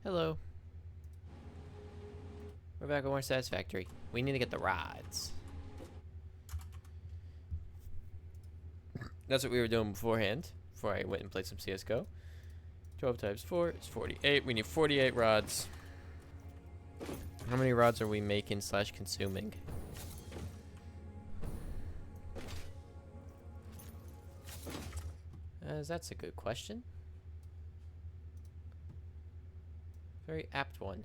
Hello. We're back at More Satisfactory. We need to get the rods. That's what we were doing beforehand, before I went and played some CSGO. 12 times 4 is 48. We need 48 rods. How many rods are we making slash consuming? That's a good question. Very apt one.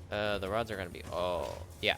The rods are gonna be all... Yeah.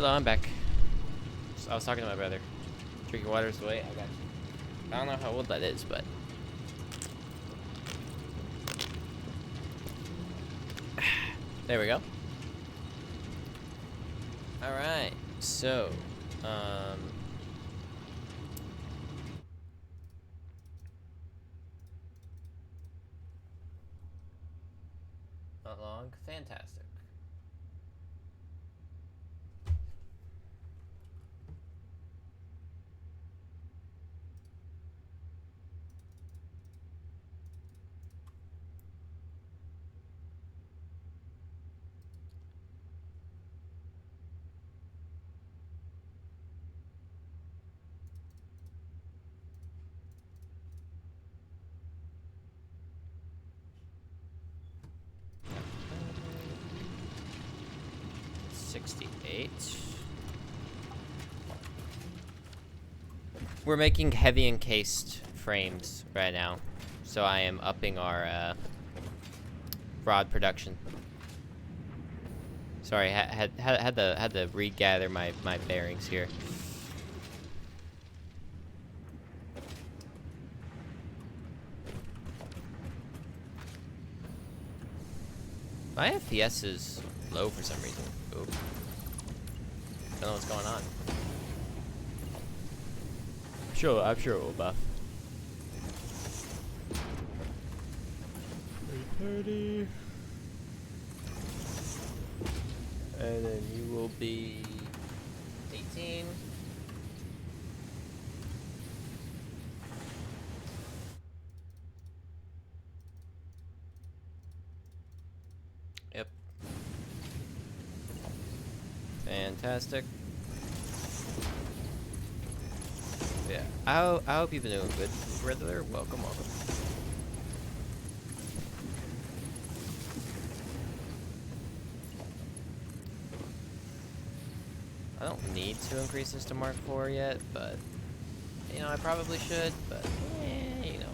Hello, I'm back. I was talking to my brother. Drinking water's the way. I don't know how old that is, but there we go. All right, so not long. Fantastic. We're making heavy encased frames right now, so I am upping our rod production. Sorry, had to regather my bearings here. My FPS is low for some reason. Oop. Don't know what's going on. I'm sure it will buff. 330. And then you will be 18. Yep. Fantastic. Yeah, I hope you've been doing good, brother. Welcome. I don't need to increase this to Mark 4 yet, but you know I probably should. But you know,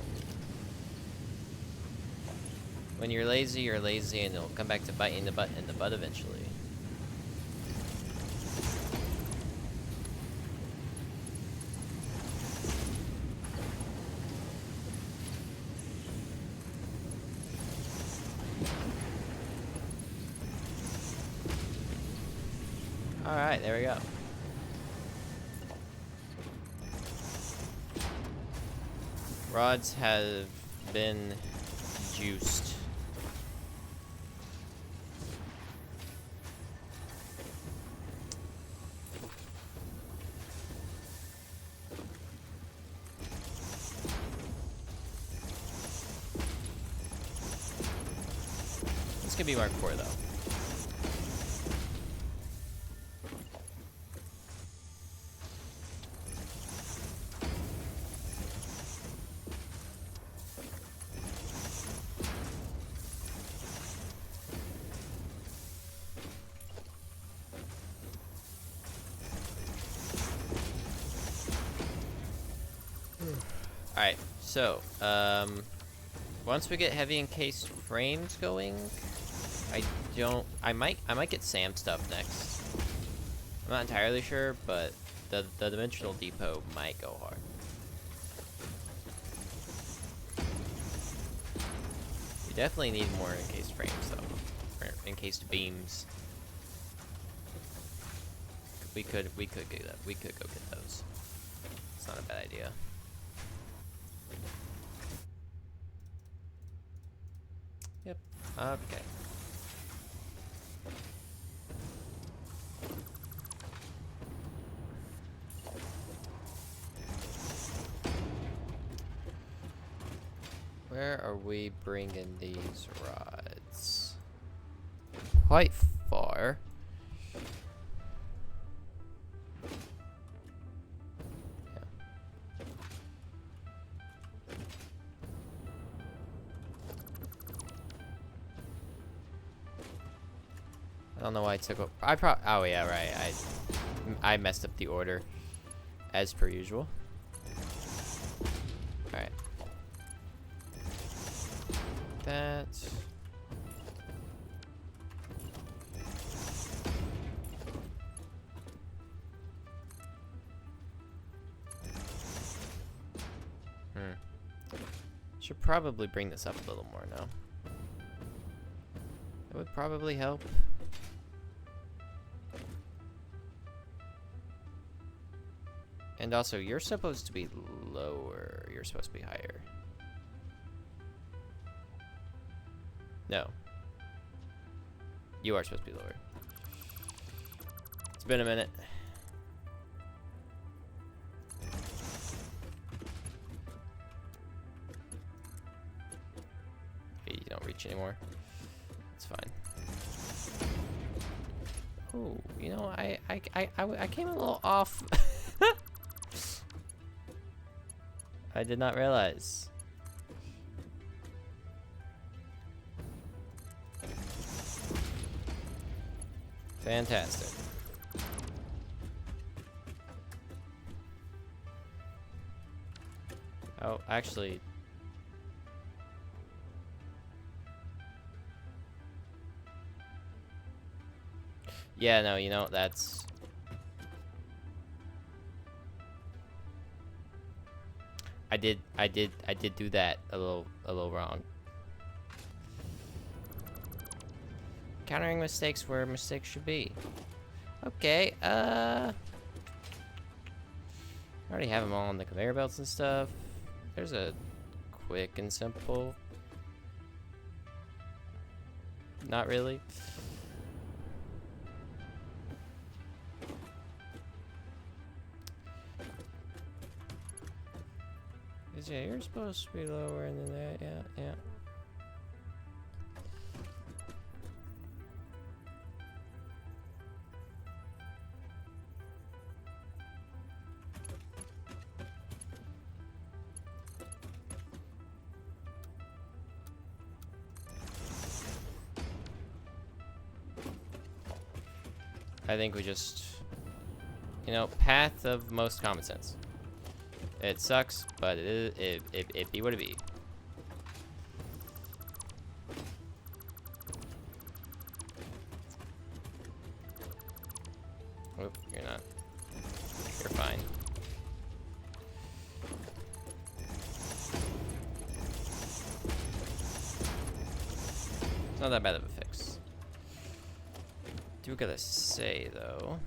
when you're lazy, and it'll come back to bite you in the butt eventually. Alright, there we go. Rods have been juiced. This could be Mark 4 though. Alright, so, once we get heavy encased frames going, I might get SAM stuff next. I'm not entirely sure, but the Dimensional Depot might go hard. We definitely need more encased frames, though. Or encased beams. We could get that. We could go get those. It's not a bad idea. Yep. Okay. Where are we bringing these rods? Quite far. I don't know why I took. Oh yeah, right. I messed up the order, as per usual. All right. That. Should probably bring this up a little more now. That would probably help. And also, you're supposed to be lower. You're supposed to be higher. No. You are supposed to be lower. It's been a minute. You don't reach anymore. It's fine. Oh, you know, I came a little off. I did not realize. Fantastic. Oh, actually. Yeah, no, you know, that's... I did do that a little wrong. Countering mistakes where mistakes should be. Okay, I already have them all on the conveyor belts and stuff. There's a quick and simple. Not really. Yeah, you're supposed to be lower than that. Yeah, yeah. I think we just, you know, path of most common sense. It sucks, but it be what it be. Oop, you're not. You're fine. It's not that bad of a fix. Do gotta say though.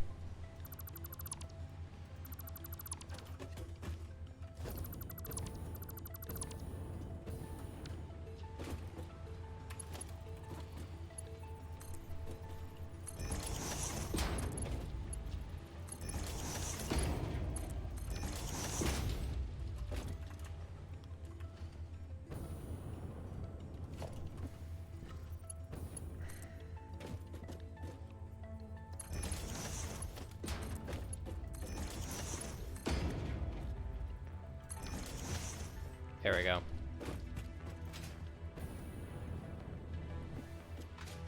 There we go.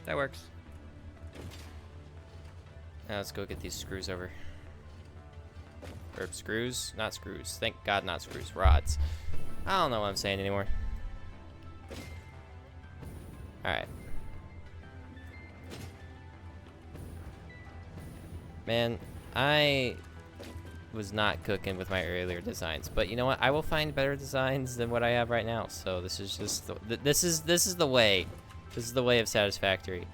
That works. Now let's go get these screws over. Or screws? Not screws. Thank God not screws. Rods. I don't know what I'm saying anymore. Alright. Man, I was not cooking with my earlier designs, but you know what? I will find better designs than what I have right now. So this is just this is the way. This is the way of satisfactory.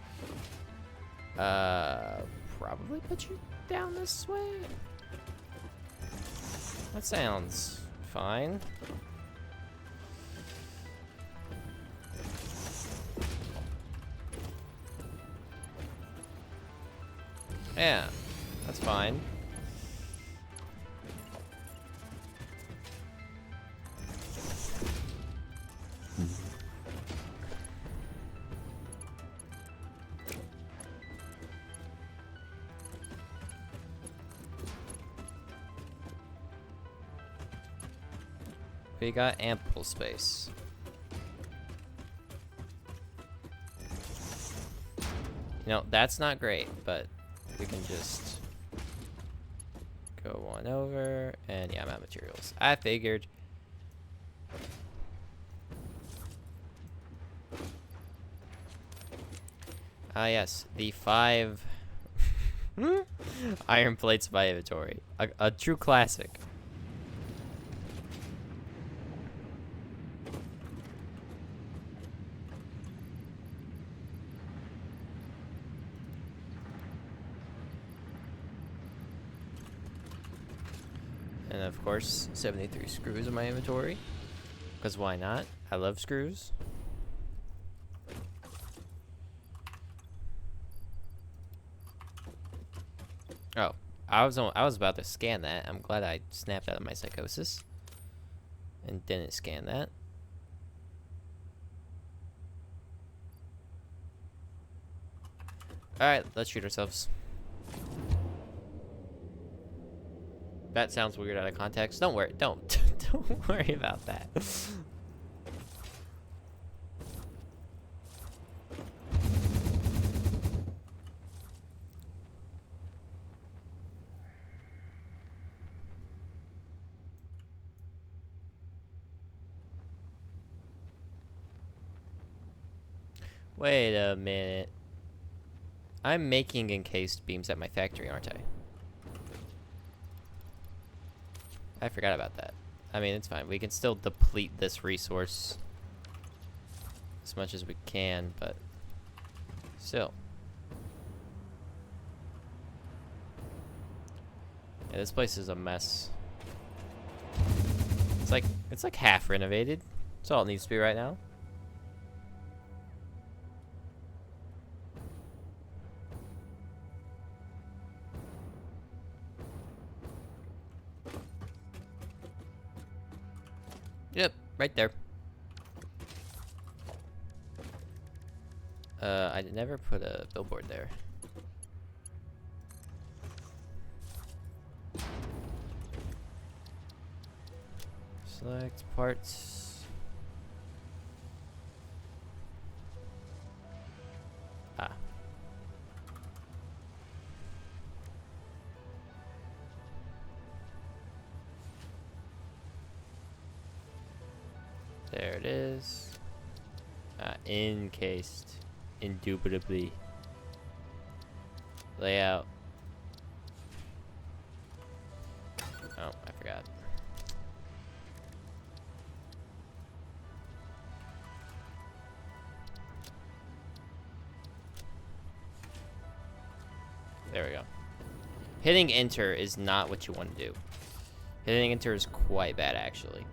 Probably put you down this way. That sounds fine. Yeah, that's fine. We got ample space. You know, that's not great, but we can just go one over, and yeah, I'm out of materials. I figured. Ah, yes, the 5 iron plates by inventory. A true classic. And of course, 73 screws in my inventory. Because why not? I love screws. Oh, I was about to scan that. I'm glad I snapped out of my psychosis and didn't scan that. All right, let's shoot ourselves. That sounds weird out of context. Don't worry. Don't worry about that. Wait a minute. I'm making encased beams at my factory, aren't I? I forgot about that. I mean, it's fine. We can still deplete this resource as much as we can, but still. Yeah, this place is a mess. It's like half renovated. That's all it needs to be right now. Yep, right there. I never put a billboard there. Select parts. Ah. There it is. Encased. Indubitably. Layout. Oh, I forgot. There we go. Hitting enter is not what you want to do. Hitting enter is quite bad, actually.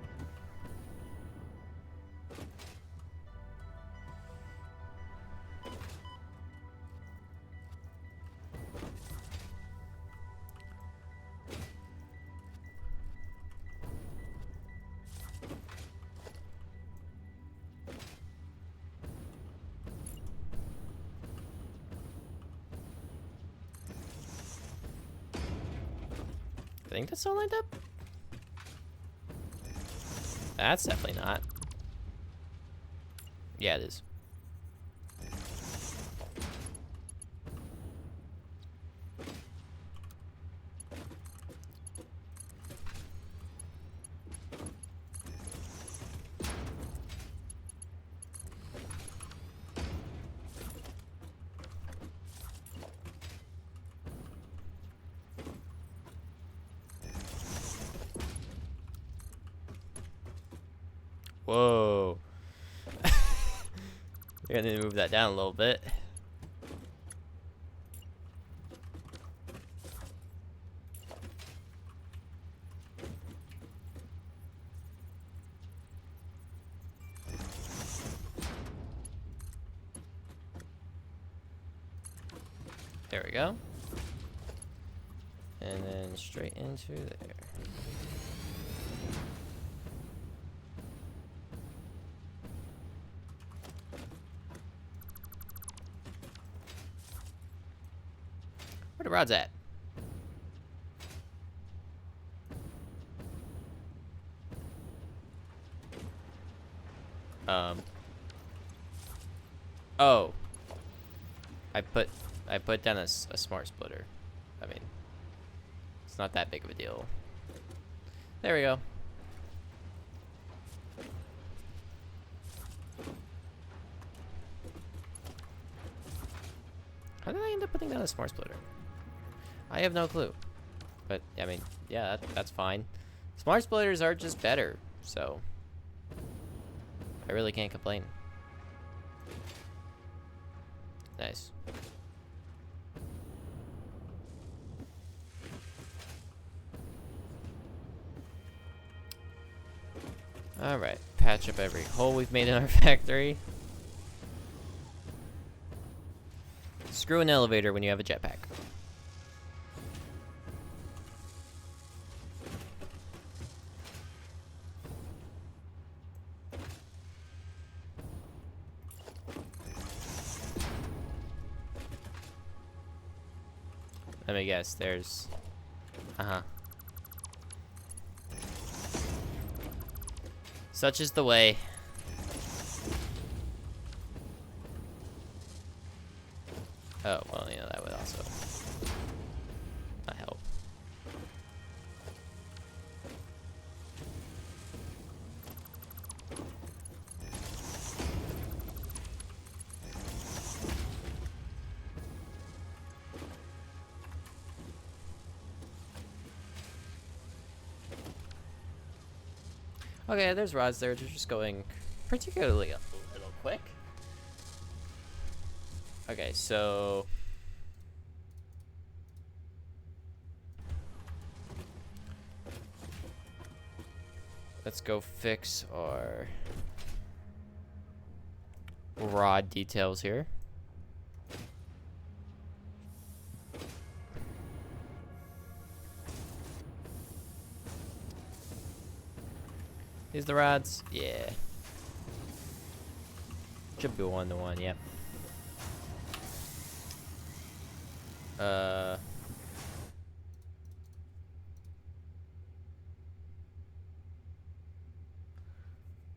I think that's all lined up. That's definitely not. Yeah, it is. Whoa. We're gonna move that down a little bit. There we go. And then straight into there. Where the rod's at? Oh. I put down a smart splitter. I mean, it's not that big of a deal. There we go. How did I end up putting down a smart splitter? I have no clue. But, I mean, yeah, that's fine. Smart splitters are just better, so I really can't complain. Nice. Alright, patch up every hole we've made in our factory. Screw an elevator when you have a jetpack. Let me guess, there's... Uh-huh. Such is the way. Oh, well, you know, that would also not help. Okay, there's rods there. They're just going particularly a little quick. Okay, so... let's go fix our rod details here. These the rods? Yeah. Should be 1-to-1, yep. If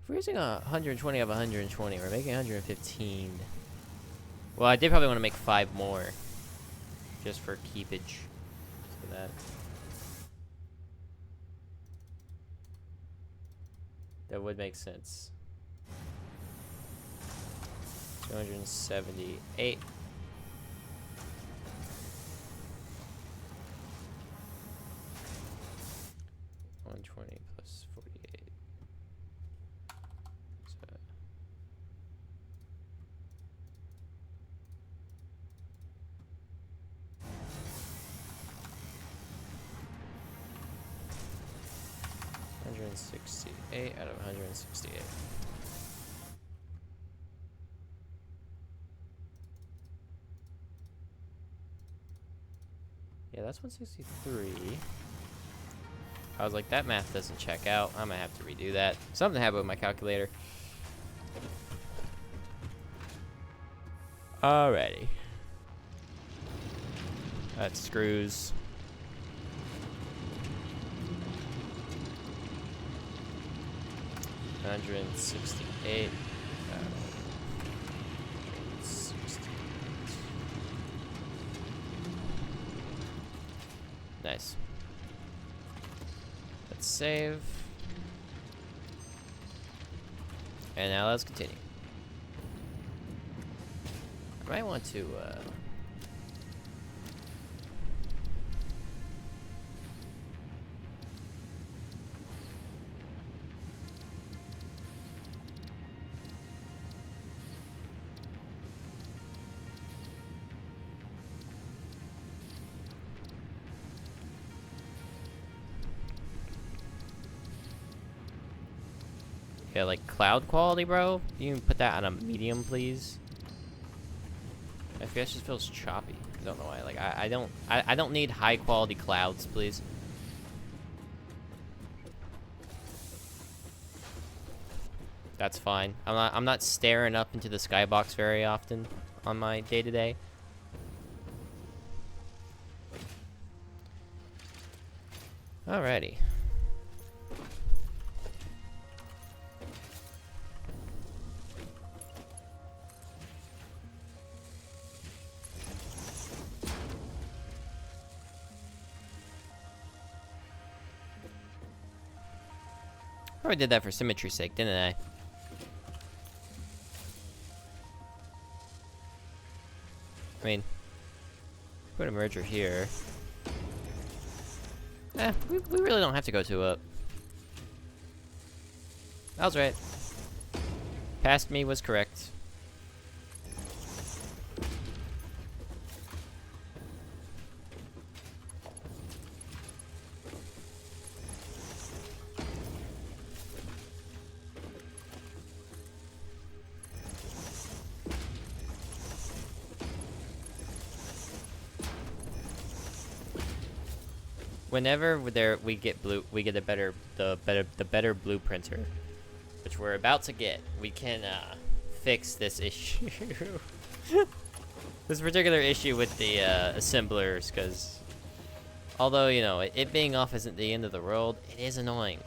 we're using 120 of 120, we're making 115. Well, I did probably want to make 5 more. Just for keepage. So that. That would make sense. 278. $120 plus 48. So $168 out of 168. Yeah, that's 163. I was like, that math doesn't check out. I'm gonna have to redo that. Something happened with my calculator. Alrighty. That screws. $168. 68. Nice. Let's save. And now let's continue. I might want to, yeah, like cloud quality, bro. You can put that on a medium, please. FPS just feels choppy. I don't know why. Like I don't need high quality clouds, please. That's fine. I'm not staring up into the skybox very often on my day-to-day. Alrighty. Probably did that for symmetry's sake, didn't I? I mean, put a merger here. We really don't have to go 2 up. I was right. Past me was correct. whenever we get the better blueprinter, which we're about to get, we can fix this issue. This particular issue with the assemblers, because although, you know, it being off isn't the end of the world, it is annoying.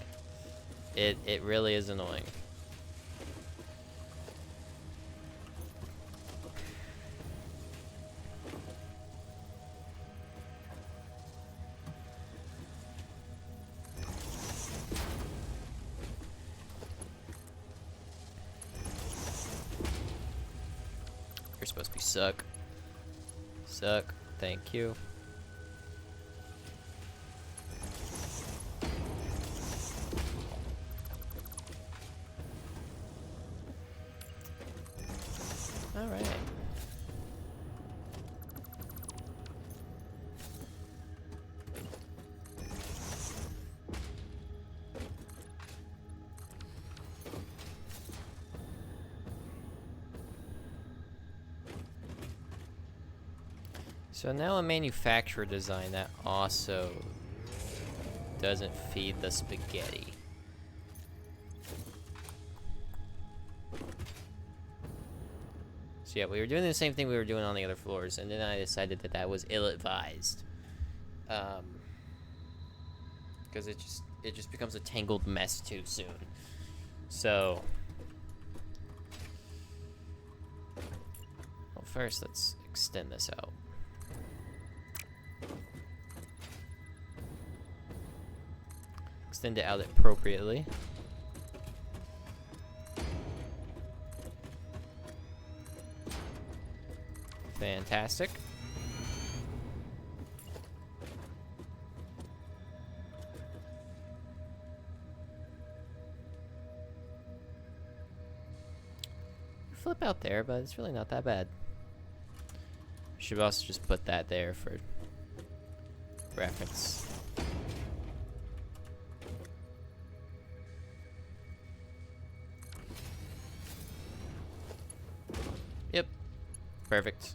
It really is annoying. You're supposed to be suck. Suck. Thank you. All right. So now a manufacturer design that also doesn't feed the spaghetti. So yeah, we were doing the same thing we were doing on the other floors, and then I decided that that was ill-advised. Because it just becomes a tangled mess too soon. So, well, first let's extend this out. Extend it out appropriately. Fantastic. Flip out there, but it's really not that bad. Should also just put that there for reference. Yep. Perfect.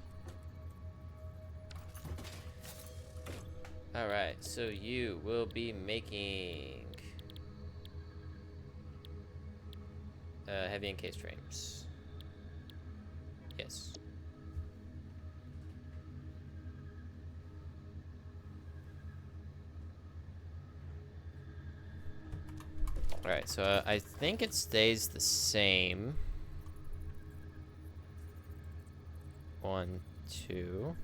Alright, so you will be making heavy encased frames. Yes. Alright, so I think it stays the same. 1, 2.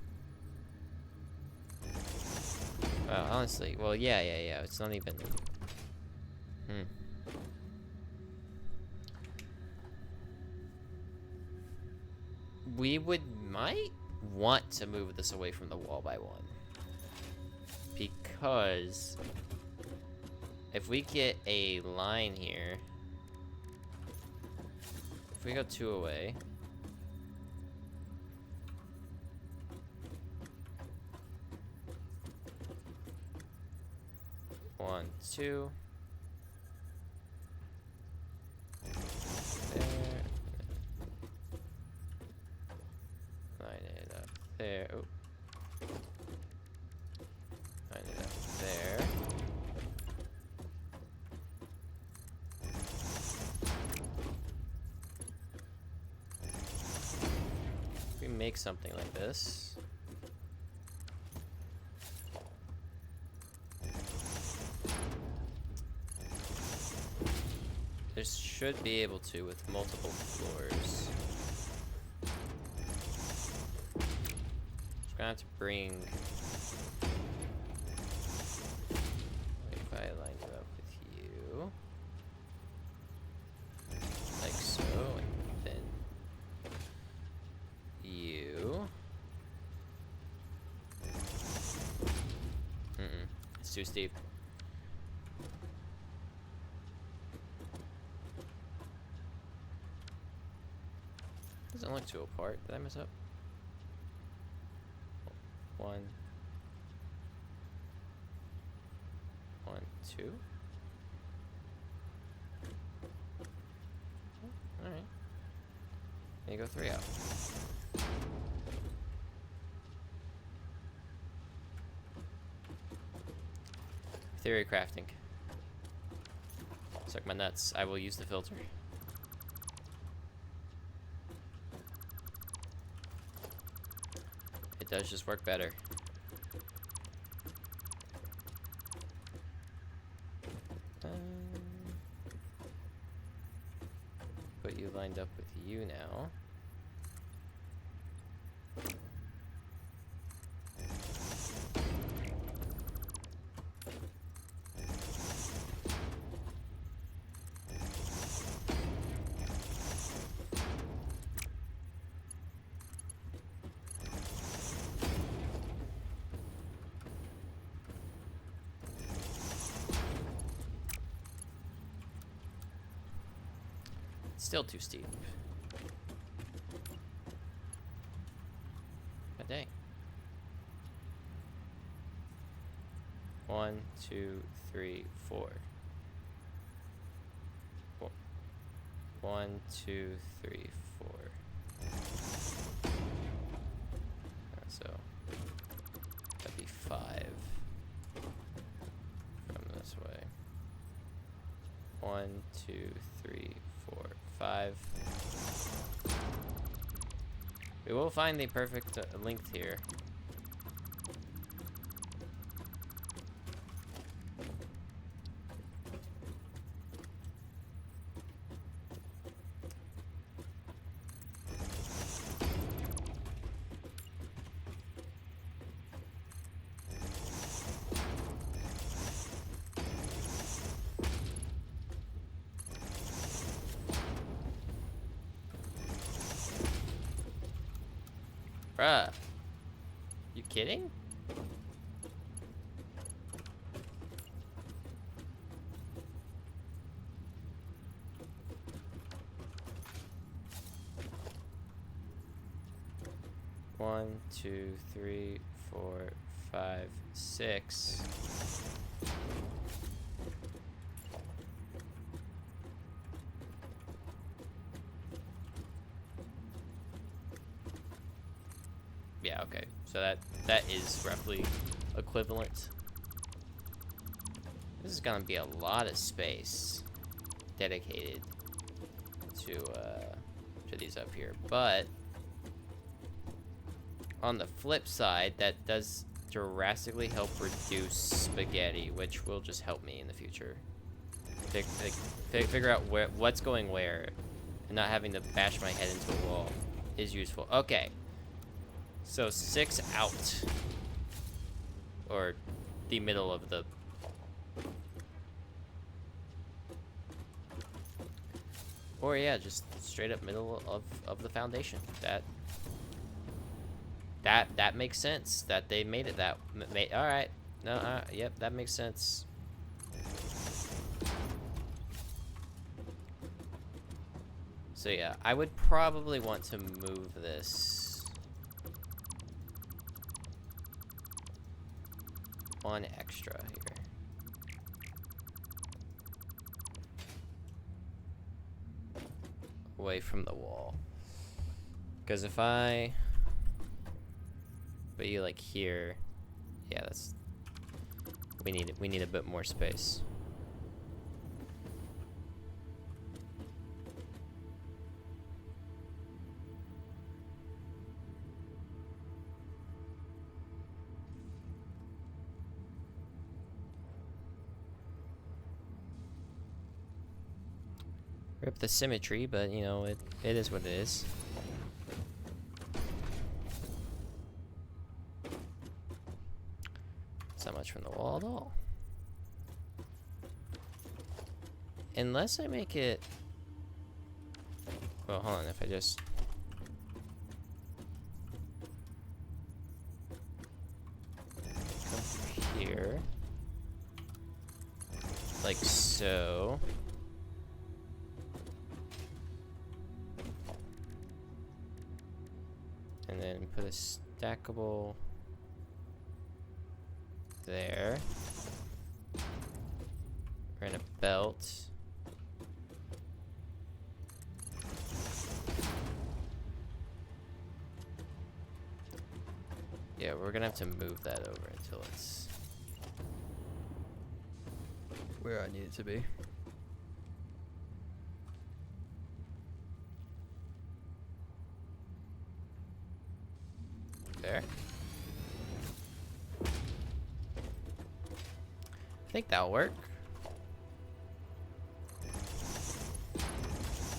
Honestly, well, yeah. It's not even. We might want to move this away from the wall by 1, because if we get a line here, if we go 2 away. One, 2. There. Line it up there. Oh. Line it up there. If we make something like this. This should be able to with multiple floors. Just gonna have to bring. If I line it up with you, like so, and then you. It's too steep. Doesn't look too apart. Did I mess up? 1, 1, 2. All right. Then you go 3 out. theory crafting. Suck my nuts. I will use the filter. It does just work better. Put you lined up with you now. Still too steep. God dang. 1, 2, 3, 4. 1, 2, 3, 4. So that'd be 5 from this way. 1, 2, 3, 4, 5. We will find the perfect length here. Bruh. You kidding? One, 2, 3, 4, 5, 6. Yeah, okay. So that is roughly equivalent. This is gonna be a lot of space dedicated to these up here. But on the flip side, that does drastically help reduce spaghetti, which will just help me in the future. Figure out what's going where, and not having to bash my head into a wall is useful. Okay. So 6 out, or the middle of the, or yeah, just straight up middle of the foundation. That makes sense. That they made it that. All right, no, yep, that makes sense. So yeah, I would probably want to move this one extra here. Away from the wall. Because if I put you like here, yeah, that's we need a bit more space. Rip the symmetry, but you know, it is what it is. It's not much from the wall at all. Unless I make it... Well, hold on, if I just... come through here. Like so. And then put a stackable there. We're in a belt. Yeah, we're gonna have to move that over until it's where I need it to be. There. I think that'll work.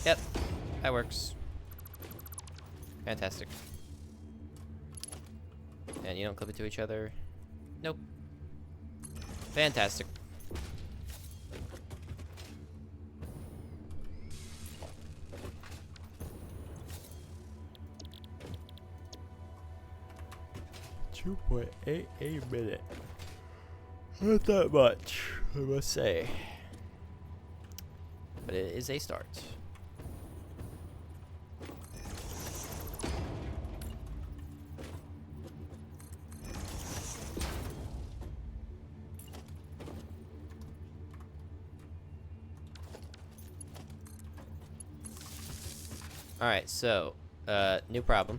Yep, that works. Fantastic. And you don't clip it to each other? Nope. Fantastic. $2.88 a minute. Not that much, I must say. But it is a start. Alright, so, new problem.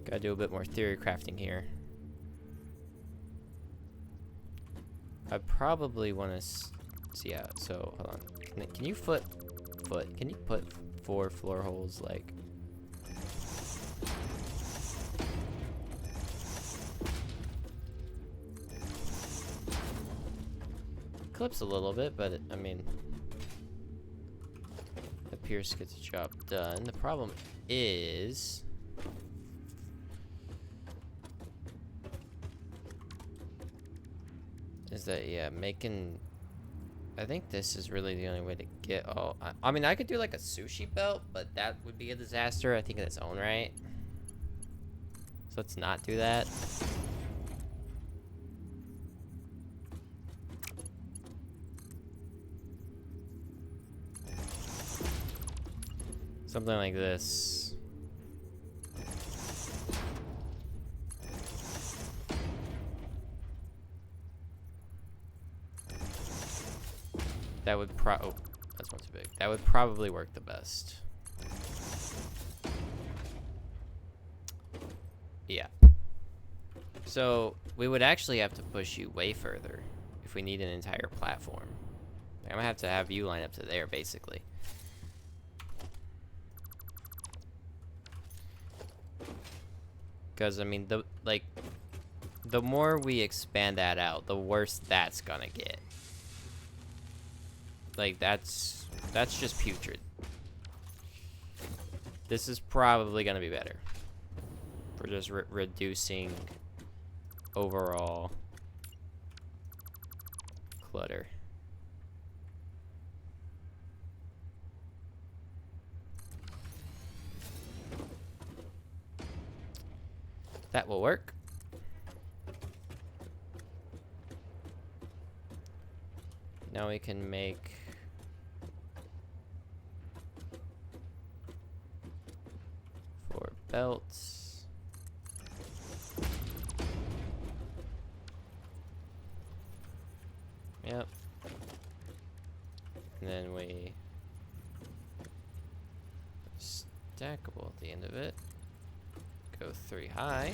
Gotta do a bit more theory crafting here. I probably want to see out. So hold on. Can you Can you put 4 floor holes like? Clips a little bit, but I mean, the Pierce gets the job done. The problem is. Is that, yeah, making... I think this is really the only way to get all... I mean, I could do, like, a sushi belt, but that would be a disaster, I think, in its own right. So let's not do that. Something like this. That would oh, that's one too big. That would probably work the best. Yeah. So we would actually have to push you way further if we need an entire platform. I'm gonna have to have you line up to there, basically. Because I mean, the more we expand that out, the worse that's gonna get. Like, that's just putrid. This is probably gonna be better. For just reducing overall clutter. That will work. Now we can make 4 belts. Yep. And then we stackable at the end of it. Go 3 high.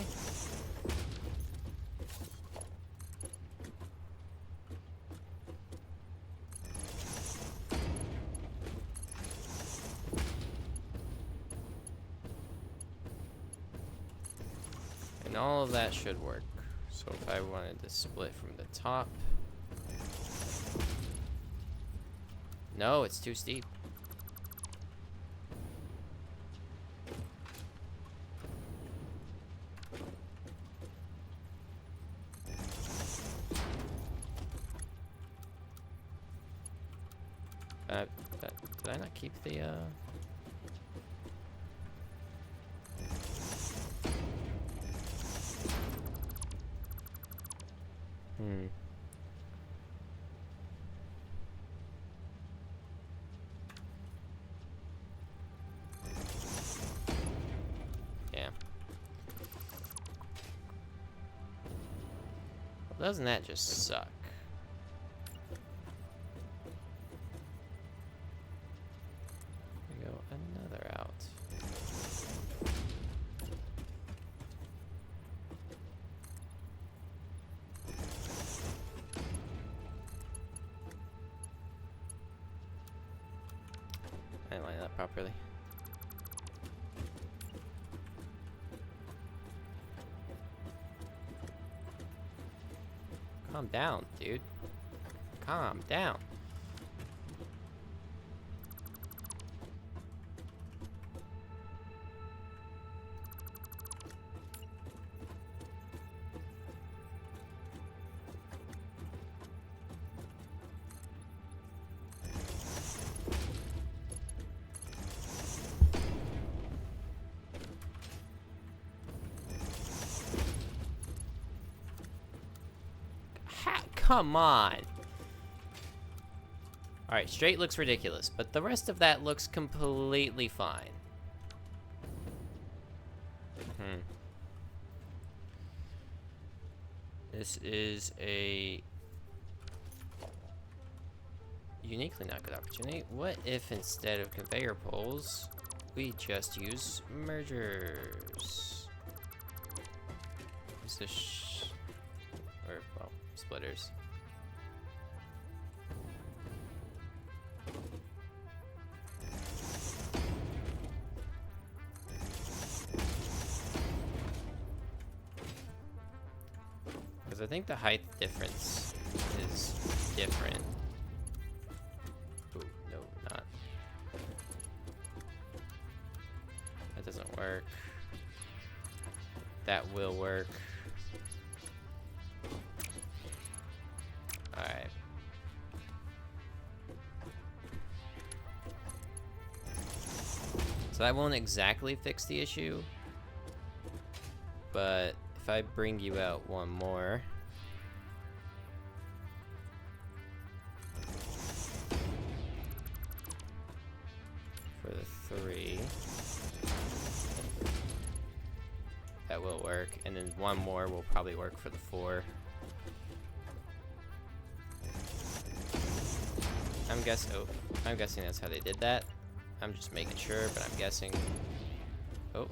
And all of that should work. So if I wanted to split from the top. No, it's too steep. Did I not keep the, Yeah. Well, doesn't that just suck? properly. Calm down, dude. Calm down. Come on. Alright, straight looks ridiculous, but the rest of that looks completely fine. This is a uniquely not good opportunity. What if instead of conveyor poles, we just use mergers? Is this or, well, splitters. Because I think the height difference is different. Ooh, no, not. That doesn't work. That will work. Alright. So that won't exactly fix the issue. But if I bring you out one more. For the 3. That will work. And then one more will probably work for the 4. I'm guessing that's how they did that. I'm just making sure, but I'm guessing. Oh.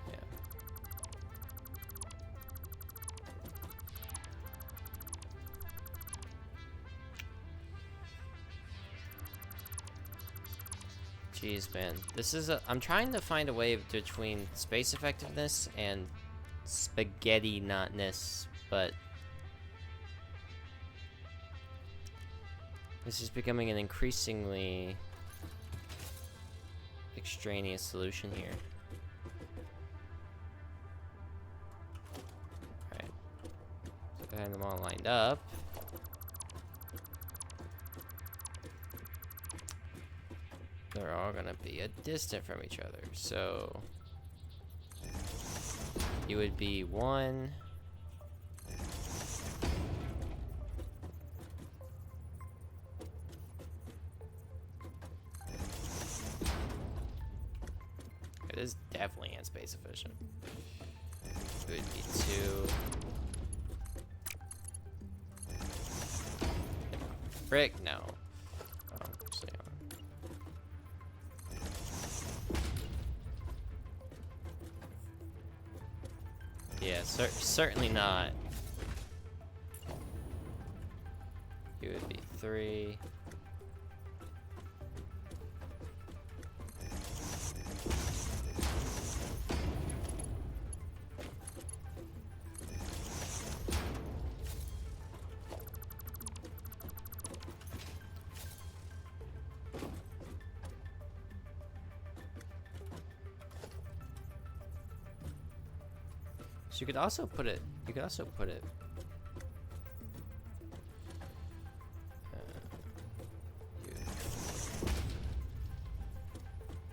Yeah. Jeez, man. This is I'm trying to find a way between space effectiveness and spaghetti notness, but this is becoming an increasingly extraneous solution here. Alright. So I have them all lined up. They're all gonna be a distant from each other. So you would be 1. It is definitely hand space efficient. It would be 2. Frick, no. Oh, so yeah, certainly not. It would be 3. So you could also put it.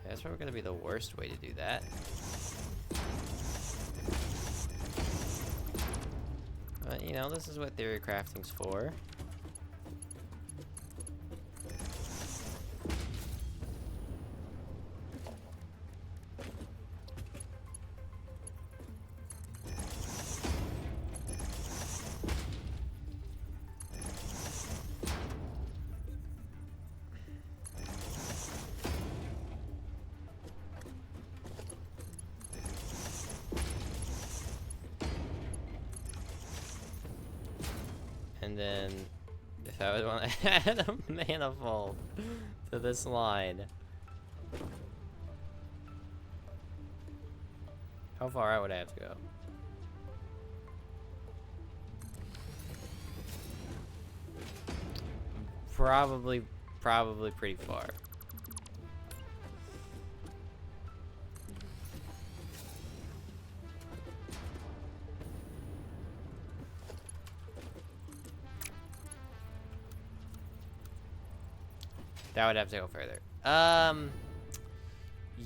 That's probably gonna be the worst way to do that. But you know, this is what theory crafting's for. And then the if I would want to add a manifold to this line. How far out would I have to go? Probably pretty far. That would have to go further.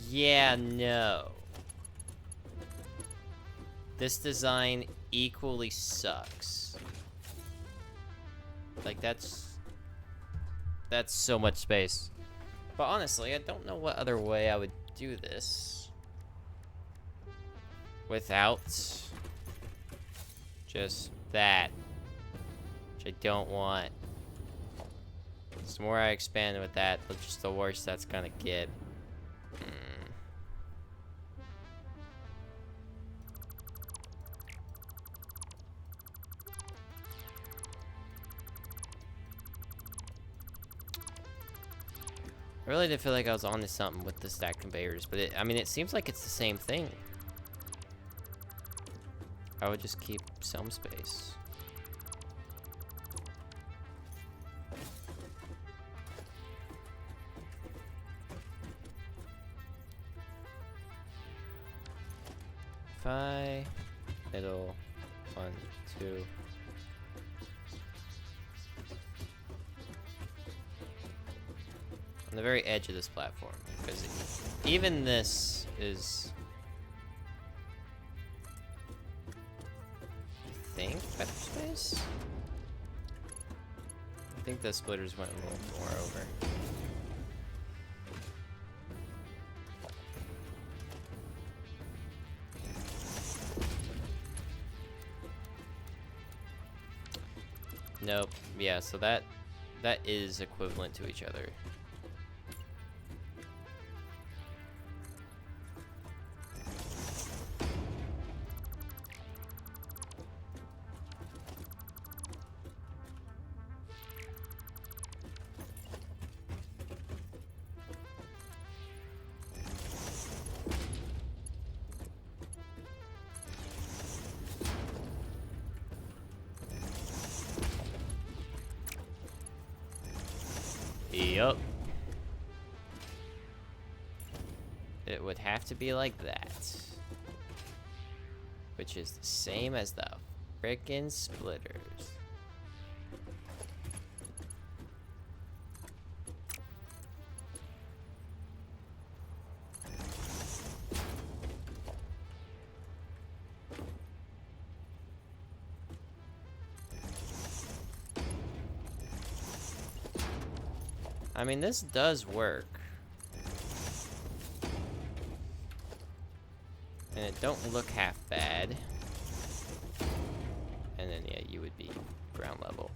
Yeah, no. This design equally sucks. Like, that's so much space. But honestly, I don't know what other way I would do this without just that, which I don't want. The more I expand with that, just the worse that's gonna get. I really did feel like I was onto something with the stack conveyors, but I mean, it seems like it's the same thing. I would just keep some space. Middle, 1, 2. On the very edge of this platform, because even this is, I think, better space? I think the splitters went a little more over. Nope. Yeah, so that is equivalent to each other. Yup. It would have to be like that. Which is the same as the frickin' splitters. I mean, this does work. And it don't look half bad. And then, yeah, you would be ground level.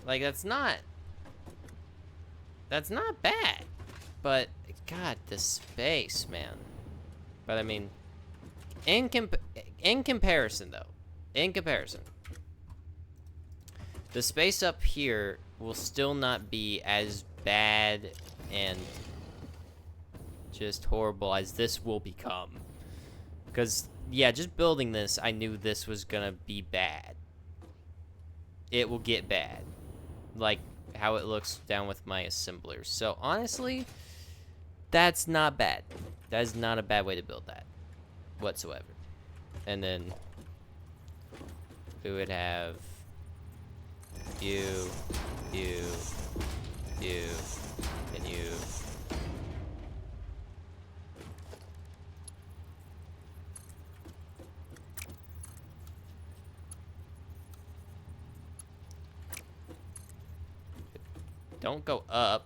Like, that's not bad. But, God, the space, man. But, I mean, in comparison, though. In comparison. The space up here will still not be as bad and just horrible as this will become. Because, yeah, just building this, I knew this was gonna be bad. It will get bad. Like how it looks down with my assemblers. So, honestly, that's not bad. That is not a bad way to build that whatsoever. And then we would have you, and you. Don't go up.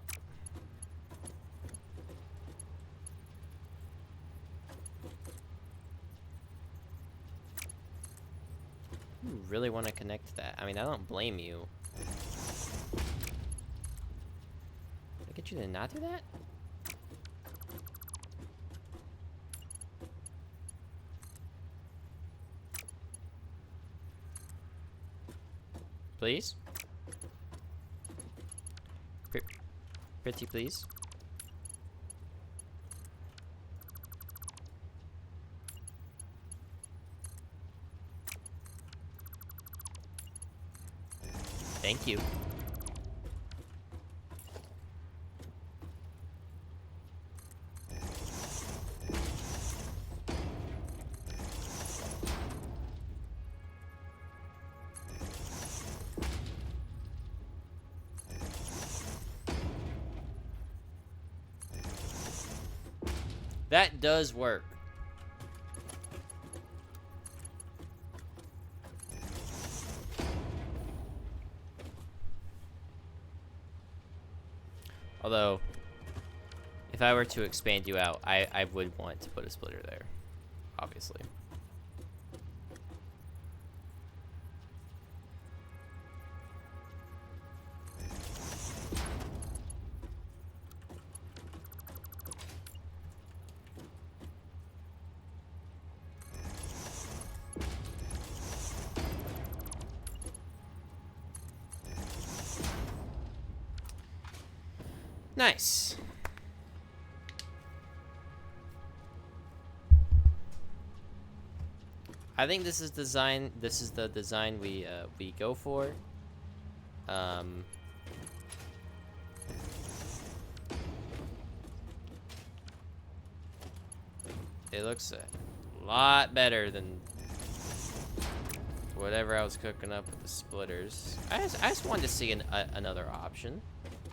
You really want to connect that? I mean, I don't blame you. Did I get you to not do that? Please? Pretty please. Thank you. That does work. Although, if I were to expand you out, I would want to put a splitter there, obviously. Nice. I think this is design. This is the design we go for. It looks a lot better than whatever I was cooking up with the splitters. I just wanted to see another option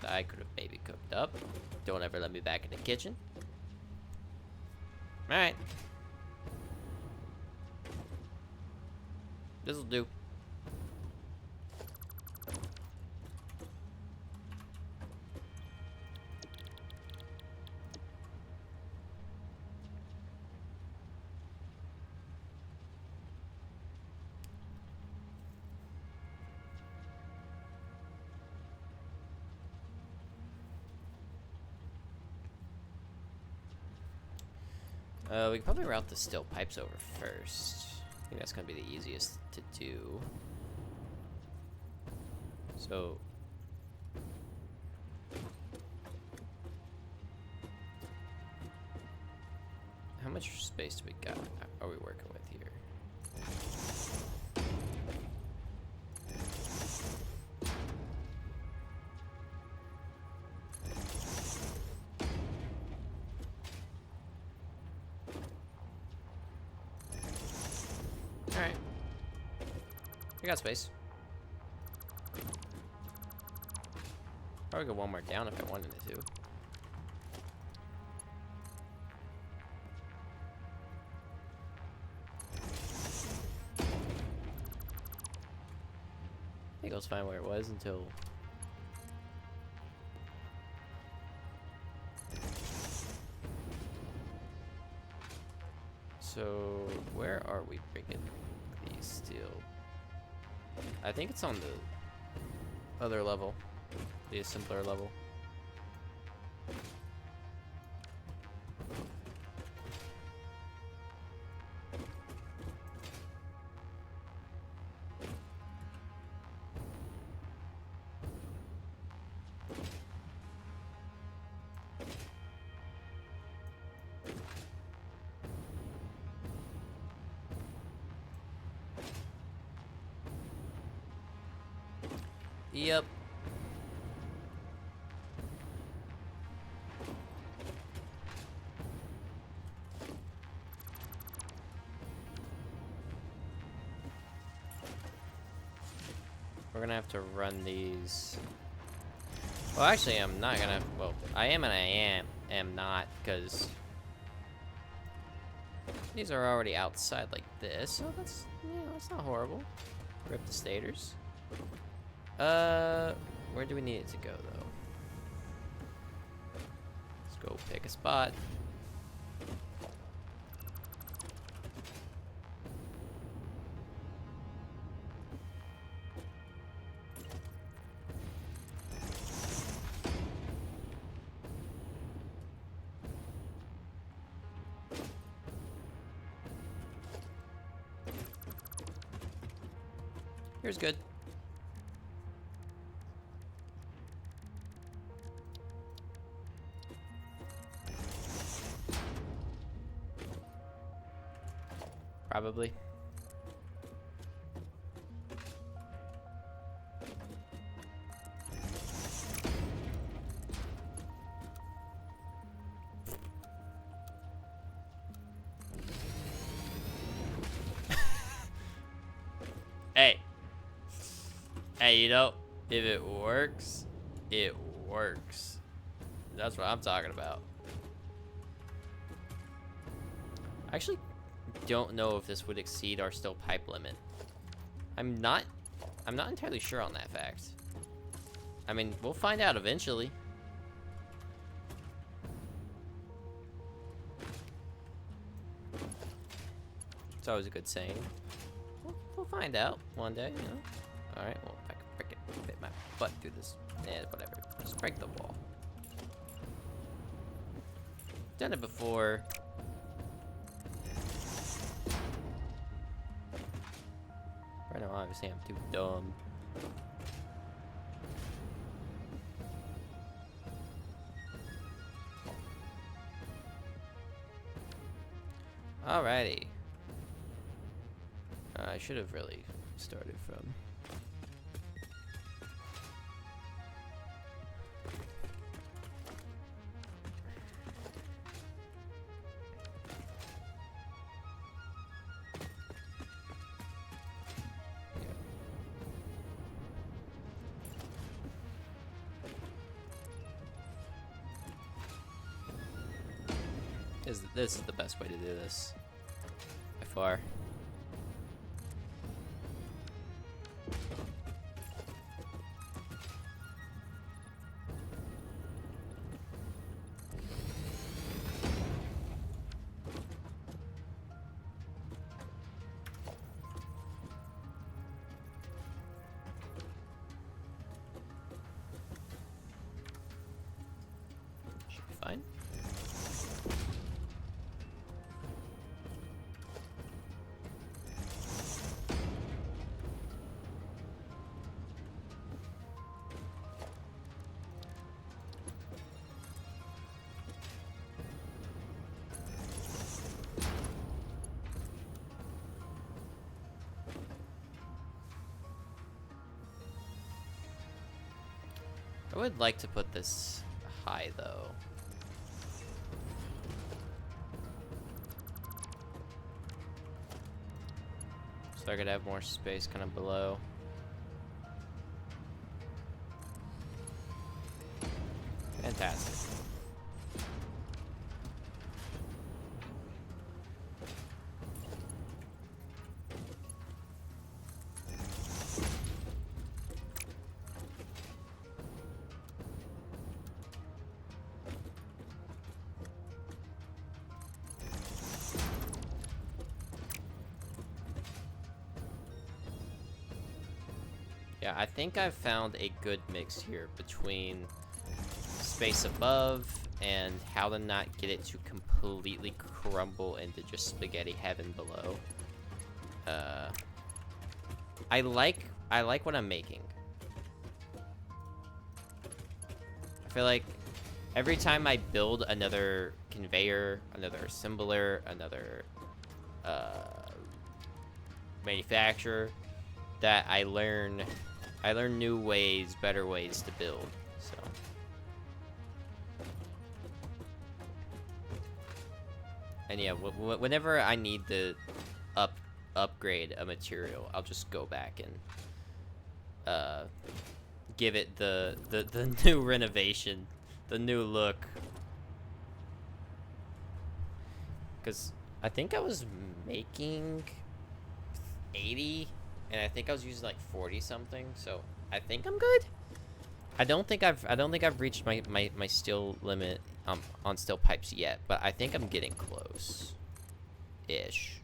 that I could have maybe cooked up. Don't ever let me back in the kitchen. All right. This'll do. We can probably route the steel pipes over first. I think that's gonna be the easiest to do. So, how much space do we got? Are we working with here? Alright. We got space. Probably go one more down if I wanted it to. I think it was fine where it was until... So, where are we bringing these steel? I think it's on the other level, the assembler level. Yep. We're gonna have to run these. Well, actually, I'm not gonna. Well, I am and I am not, because these are already outside like this. So that's, you know, that's not horrible. Rip the stators. Where do we need it to go, though? Let's go pick a spot. Here's good. Probably. Hey. Hey, you know, if it works, it works. That's what I'm talking about. I actually don't know if this would exceed our steel pipe limit. I'm not entirely sure on that fact. I mean, we'll find out eventually. It's always a good saying. We'll find out one day, you know. All right, well, if I can fit my butt through this, whatever. Just break the wall. Done it before. Right now, obviously, I'm too dumb. Alrighty. I should have really started from. This is the best way to do this, by far. Should be fine. I would like to put this high, though. So I could have more space kind of below. Fantastic. Yeah, I think I've found a good mix here between space above and how to not get it to completely crumble into just spaghetti heaven below. I like what I'm making. I feel like every time I build another conveyor, another assembler, another manufacturer, that I learn new ways, better ways to build. So and yeah, whenever I need to upgrade a material, I'll just go back and give it the new renovation, the new look. Because I think I was making 80, and I think I was using like 40 something, so I think I'm good. I don't think I've reached my steel limit on steel pipes yet, but I think I'm getting close ish.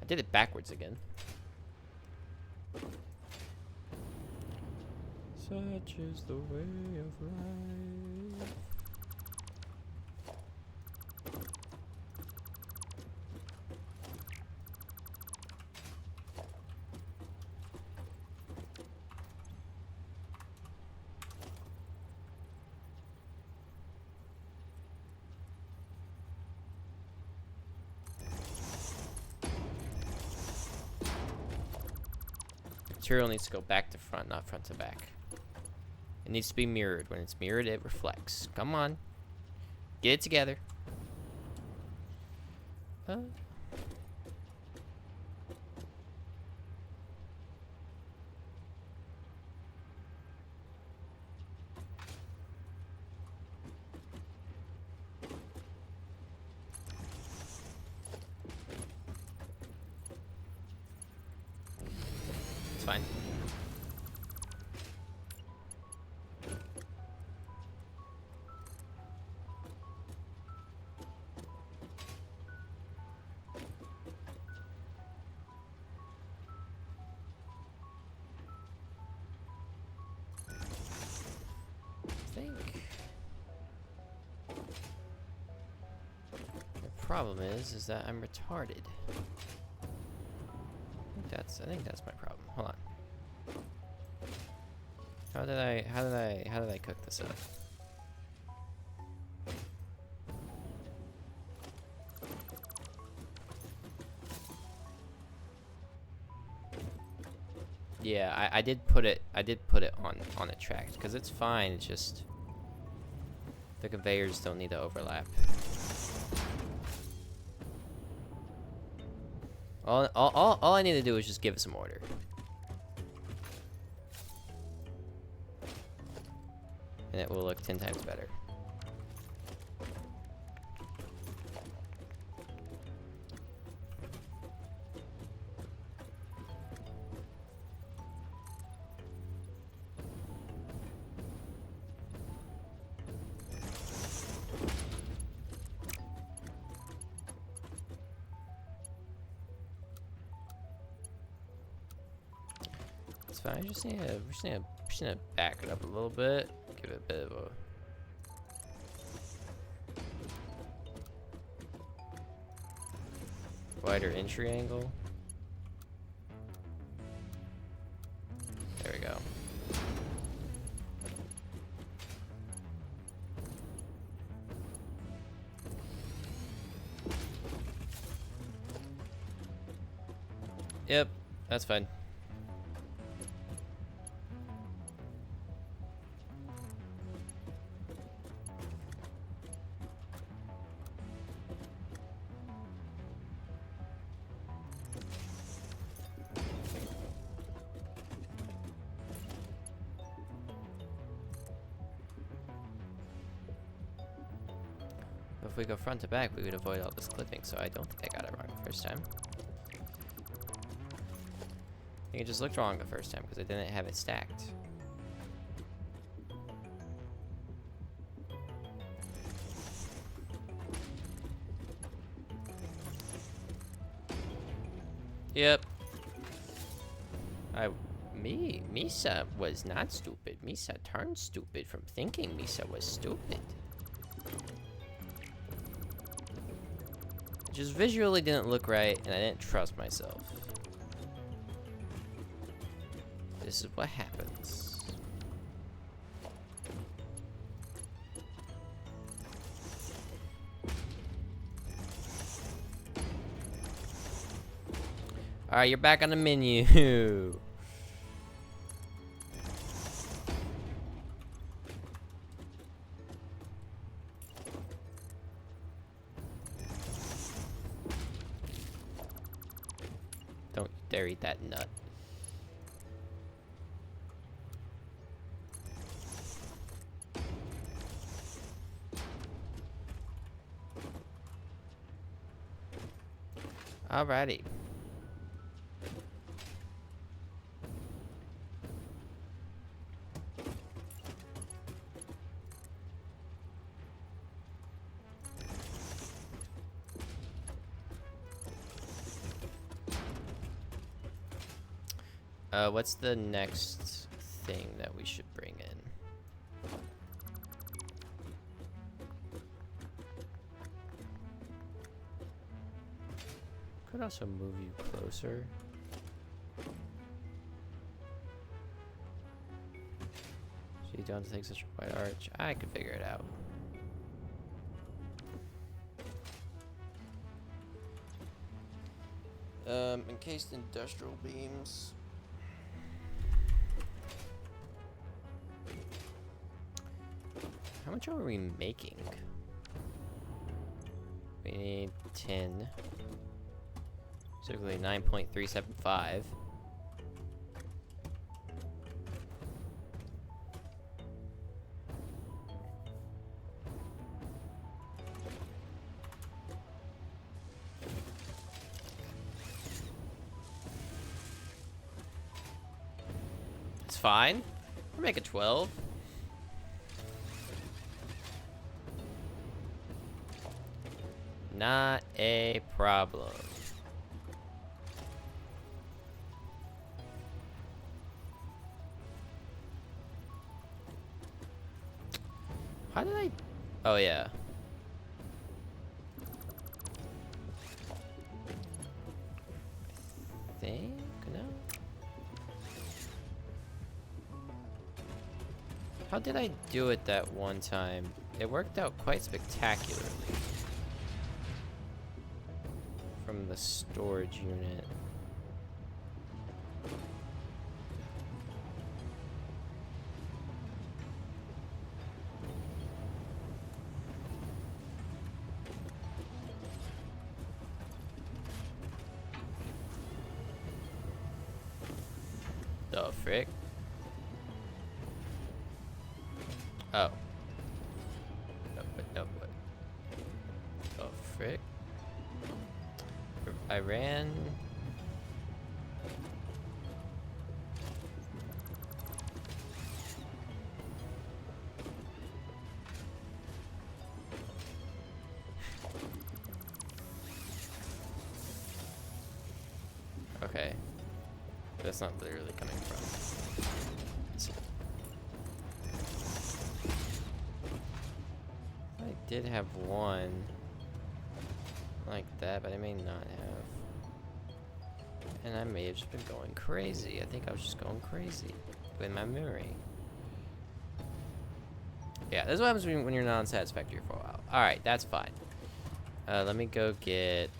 I did it backwards again. Such is the way of life. material needs to go back to front, not front to back. It needs to be mirrored. When it's mirrored, it reflects. Come on. Get it together. It's fine. Problem is that I'm retarded. I think that's my problem. Hold on. How did I cook this up? Yeah, I did put it on a track because it's fine. It's just the conveyors don't need to overlap. All I need to do is just give it some order. And it will look 10 times better. It's fine. I just need to back it up a little bit. Give it a bit of a wider entry angle. There we go. Yep, that's fine. If we go front to back, we would avoid all this clipping, so I don't think I got it wrong the first time. I think it just looked wrong the first time because I didn't have it stacked. Yep. Misa was not stupid. Misa turned stupid from thinking Misa was stupid. Just visually didn't look right, and I didn't trust myself. This is what happens. Alright, you're back on the menu. Don't dare eat that nut. Alrighty. What's the next thing that we should bring in? Could also move you closer. So you don't have to take such a wide arch. I could figure it out. Encased industrial beams. How much are we making? We need 10. Specifically 9.375. It's fine. We're making 12. Not a problem. How did I... Oh, yeah. I think... No? How did I do it that one time? It worked out quite spectacularly. From the storage unit. The frick? Oh. No, what? The frick? I ran. Okay. That's not literally coming from. I did have one like that, but I may not have. And I may have just been going crazy. I think I was just going crazy with my memory. Yeah, this is what happens when you're non-satisfactory for a while. Alright, that's fine. Let me go get...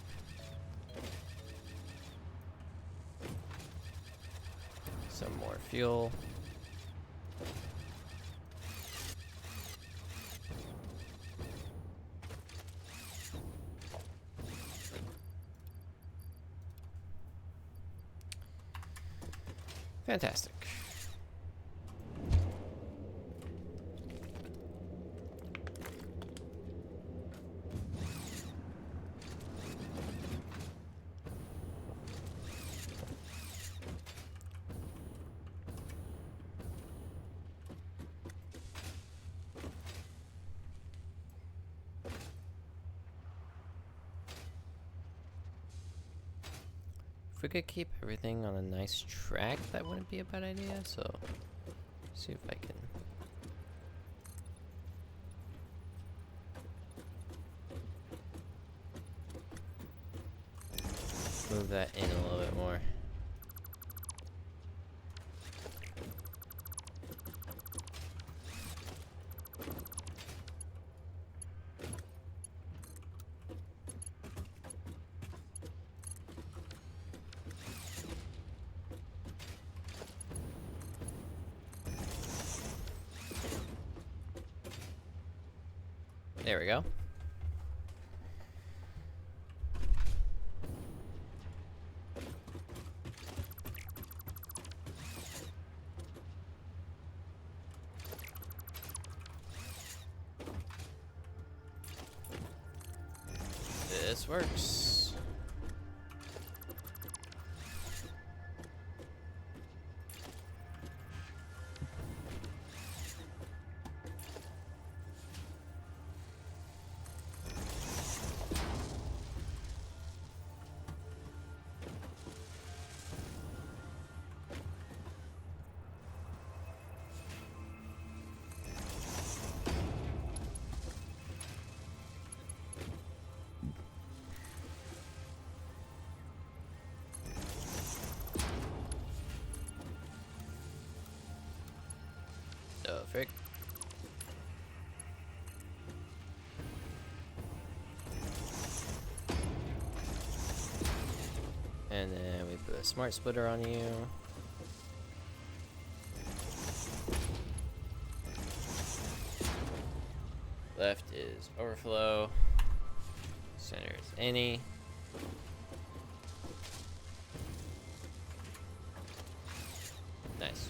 some more fuel. Fantastic. If we could keep everything on a nice track, that wouldn't be a bad idea. So, see if I can. Move that in a little bit more. There we go. This works. Oh, frick. And then we put a smart splitter on you. Left is overflow. Center is any. Nice.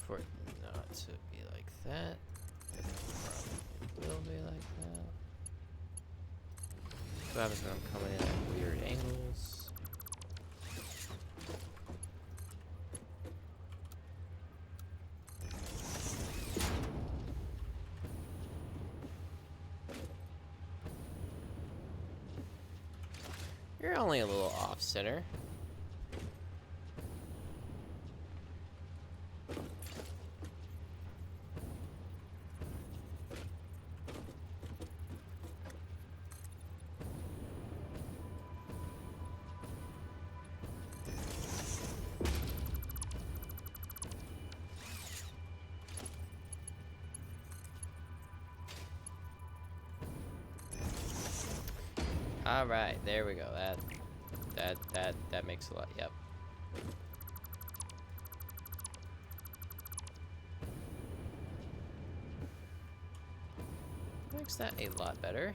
For it not to be like that, but it probably will be like that. What happens when I'm coming in at weird angles? You're only a little off center. All right, there we go. That makes a lot. Yep. Makes that a lot better.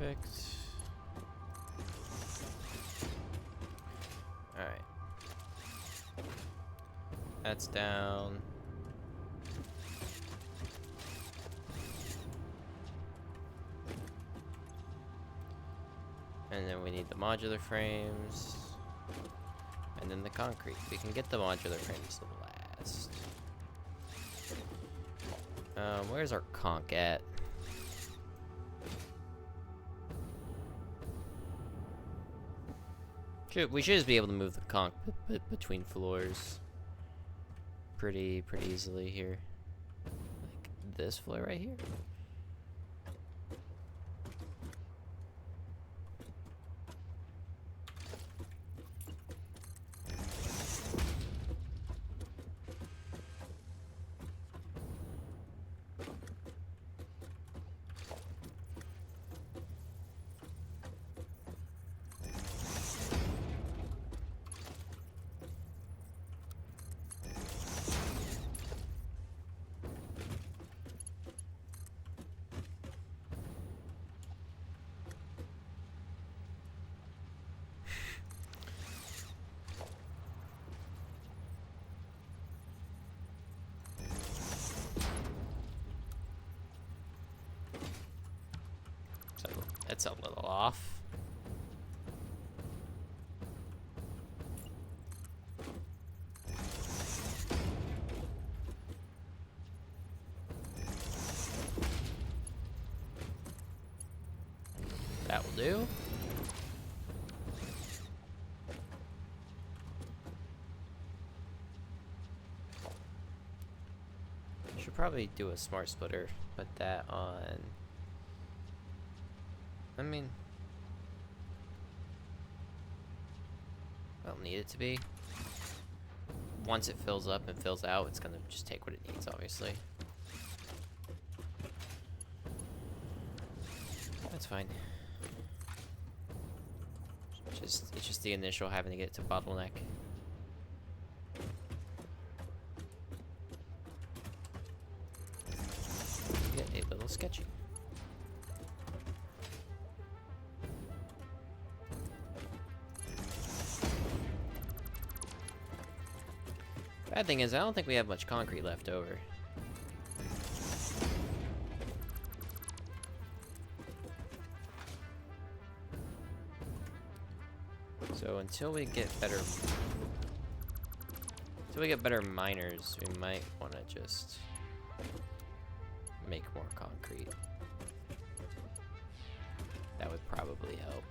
Perfect. All right. That's down. And then we need the modular frames. And then the concrete. We can get the modular frames last. Where's our conch at? We should just be able to move the conch between floors pretty easily here. Like this floor right here. That's a little off. That will do. Should probably do a smart splitter. Put that on. I mean, I don't need it to be. Once it fills up and fills out, it's gonna just take what it needs, obviously. That's fine. It's just the initial having to get it to bottleneck. Get a little sketchy. Bad thing is, I don't think we have much concrete left over. So until we get better miners, we might want to just make more concrete. That would probably help.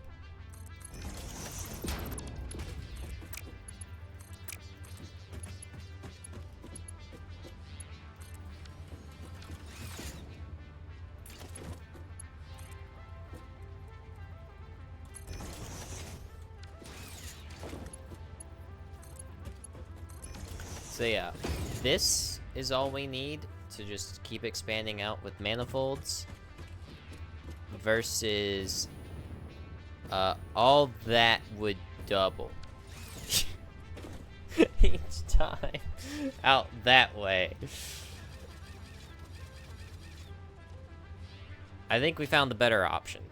So yeah, this is all we need to just keep expanding out with manifolds versus all that would double each time out that way. I think we found the better option.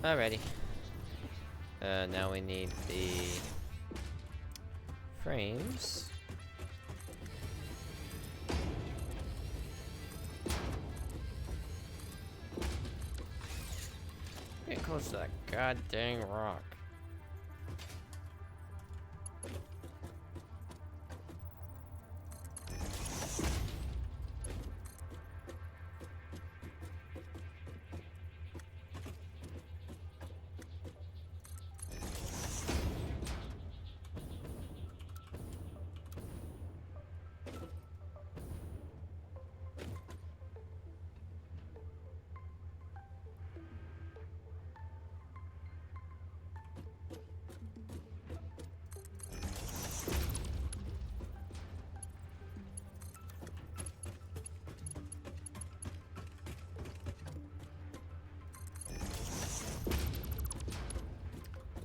Alrighty. Now we need the frames. Get close to that god dang rock.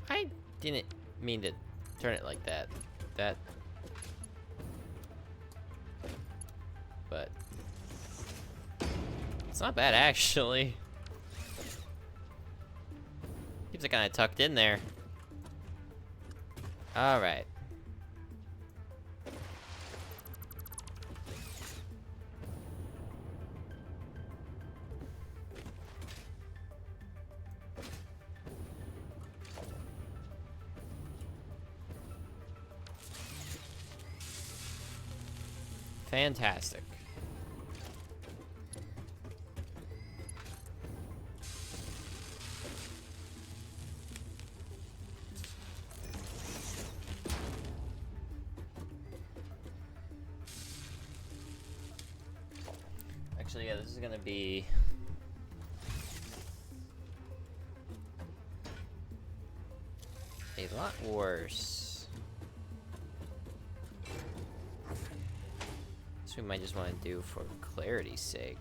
I didn't mean to turn it like that. But it's not bad actually. Keeps it kind of tucked in there. All right. Fantastic. Actually, yeah, this is gonna be a lot worse. We might just want to do for clarity's sake.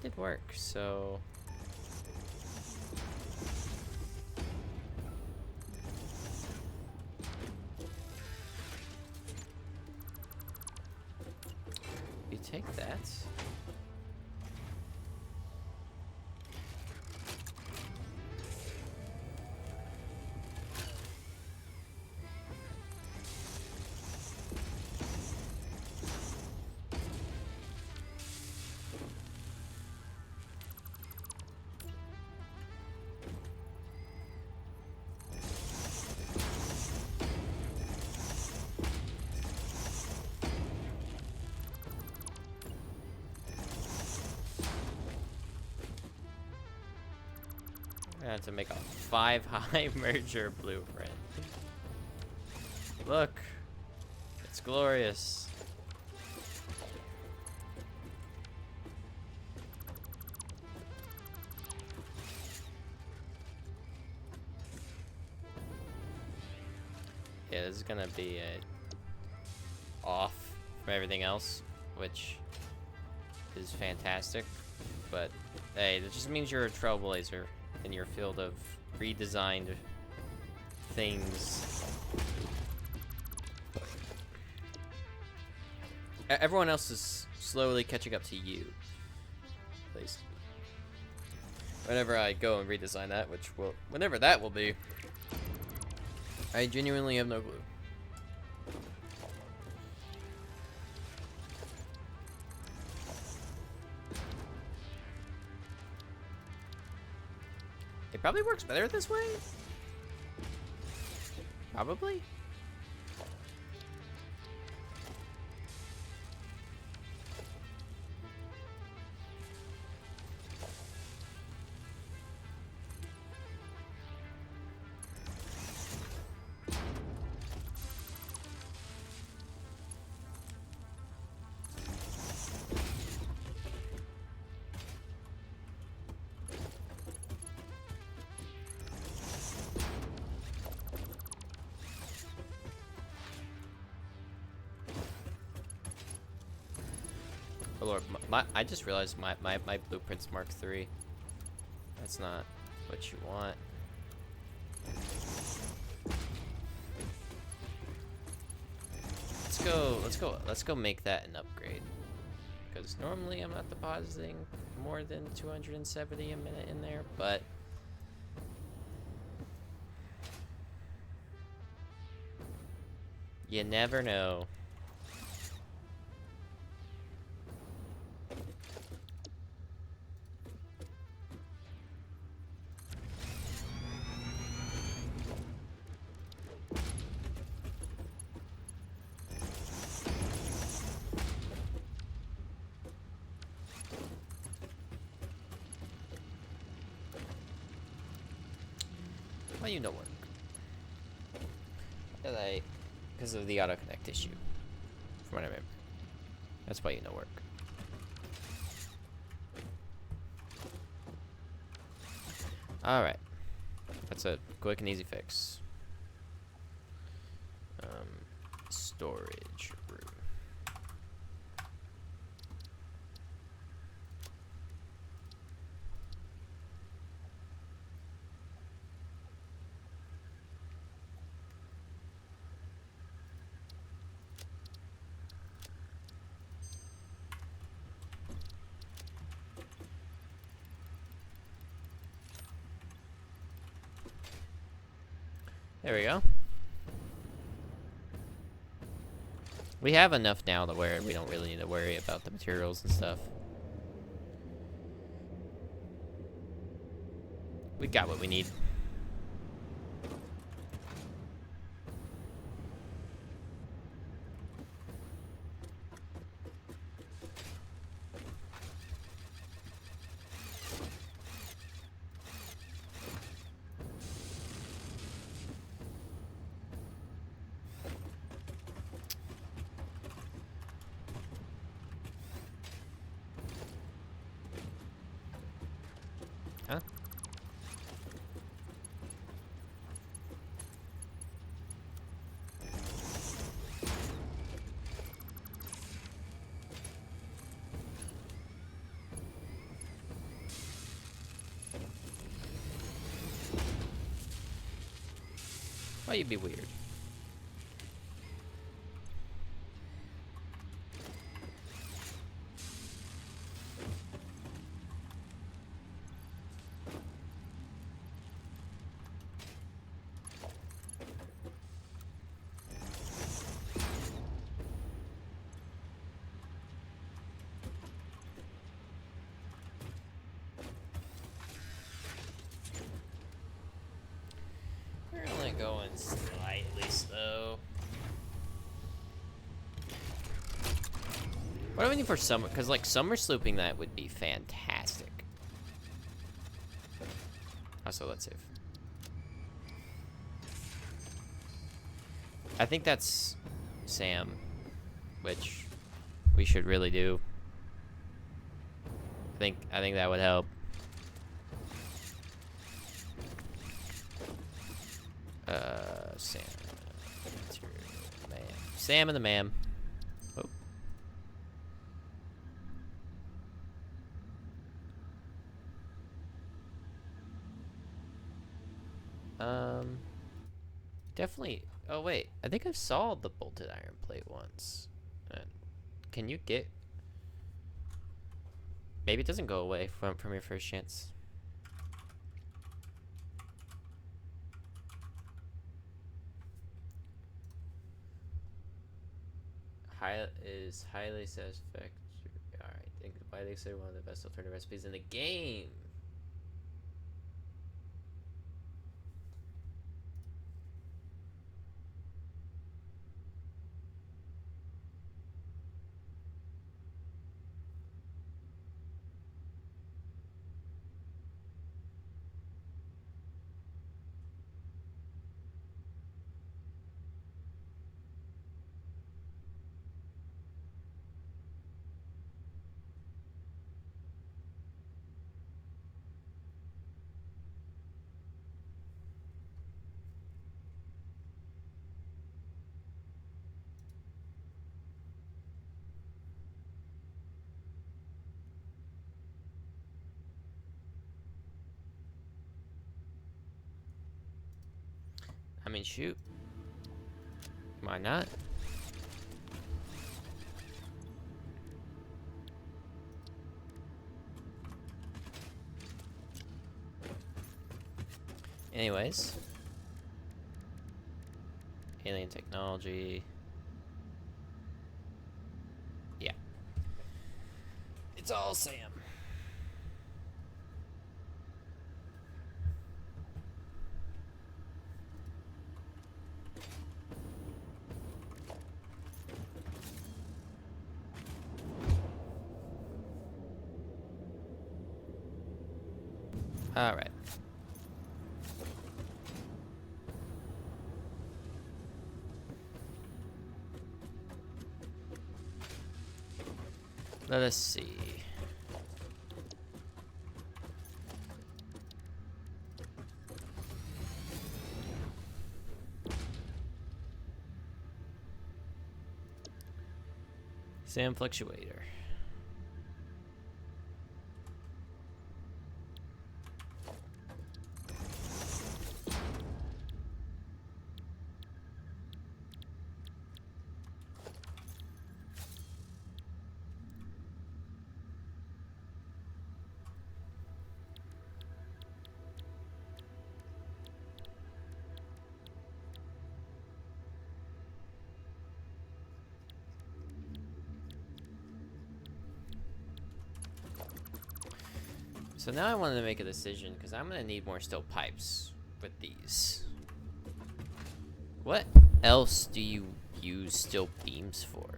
Did work, so you take that. have to make a 5-high merger blueprint. Look, it's glorious. Yeah, this is gonna be off from everything else, which is fantastic. But hey, that just means you're a trailblazer in your field of redesigned things. Everyone else is slowly catching up to you, at least. Whenever I go and redesign that, which will, whenever that will be, I genuinely have no clue. It probably works better this way? Probably? Oh Lord, I just realized my blueprint's Mark III. That's not what you want. Let's go make that an upgrade. Because normally I'm not depositing more than 270 a minute in there, but you never know. Why you no work? Because of the auto connect issue, from what I remember. That's why you no work. All right, that's a quick and easy fix. Storage room. There we go. We have enough now to where we don't really need to worry about the materials and stuff. We got what we need. Huh? Why you be weird? We're only going slightly slow. What do we need for summer? Because, like, summer slooping that would be fantastic. Also, let's save. I think that's Sam, which we should really do. I think that would help. Sam. Sam and the ma'am. Oh. Definitely. Oh wait, I think I've saw the bolted iron plate once. Can you get? Maybe it doesn't go away from your first chance. Is highly satisfactory. Alright, why they say one of the best alternative recipes in the game. I mean, shoot. Why not? Anyways. Alien technology. Yeah. It's all Sam. All right. Let us see. Sam fluctuator. So now I wanted to make a decision because I'm gonna need more steel pipes with these. What else do you use steel beams for?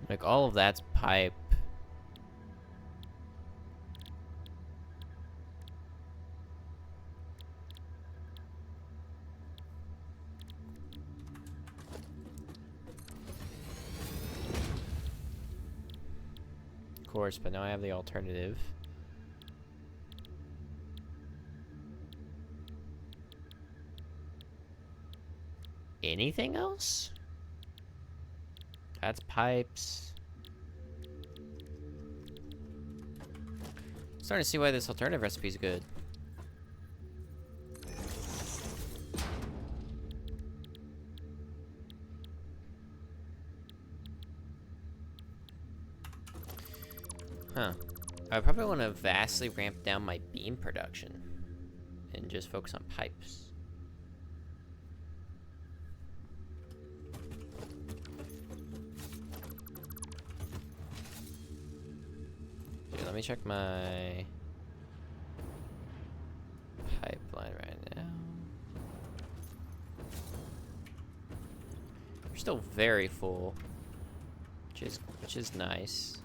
Like all of that's pipe. Of course, but now I have the alternative. Anything else? That's pipes. I'm starting to see why this alternative recipe is good. Huh. I probably want to vastly ramp down my beam production and just focus on pipes. Okay, let me check my pipeline right now. We're still very full, which is nice.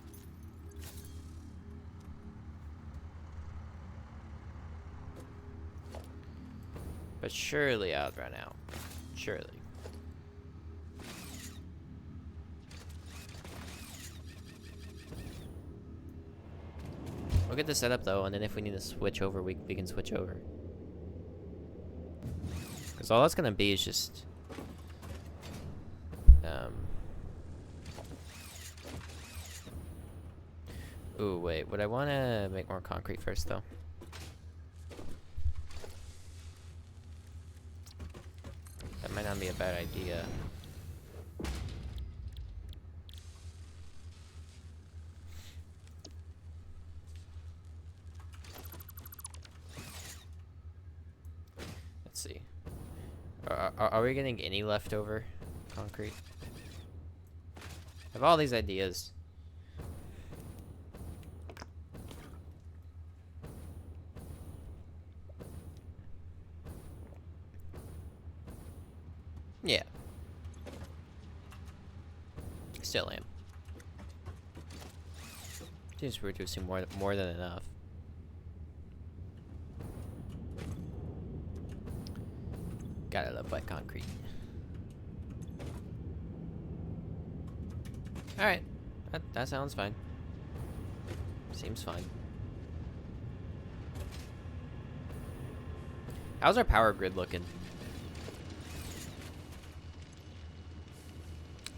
But surely I'll run out. Surely. We'll get the setup though, and then if we need to switch over, we can switch over. Because all that's gonna be is just ooh, wait. Would I want to make more concrete first though? That might not be a bad idea. Let's see. Are we getting any leftover concrete? I have all these ideas. Yeah. Still am. Seems we're reducing more than enough. Gotta love wet concrete. Alright. That sounds fine. Seems fine. How's our power grid looking?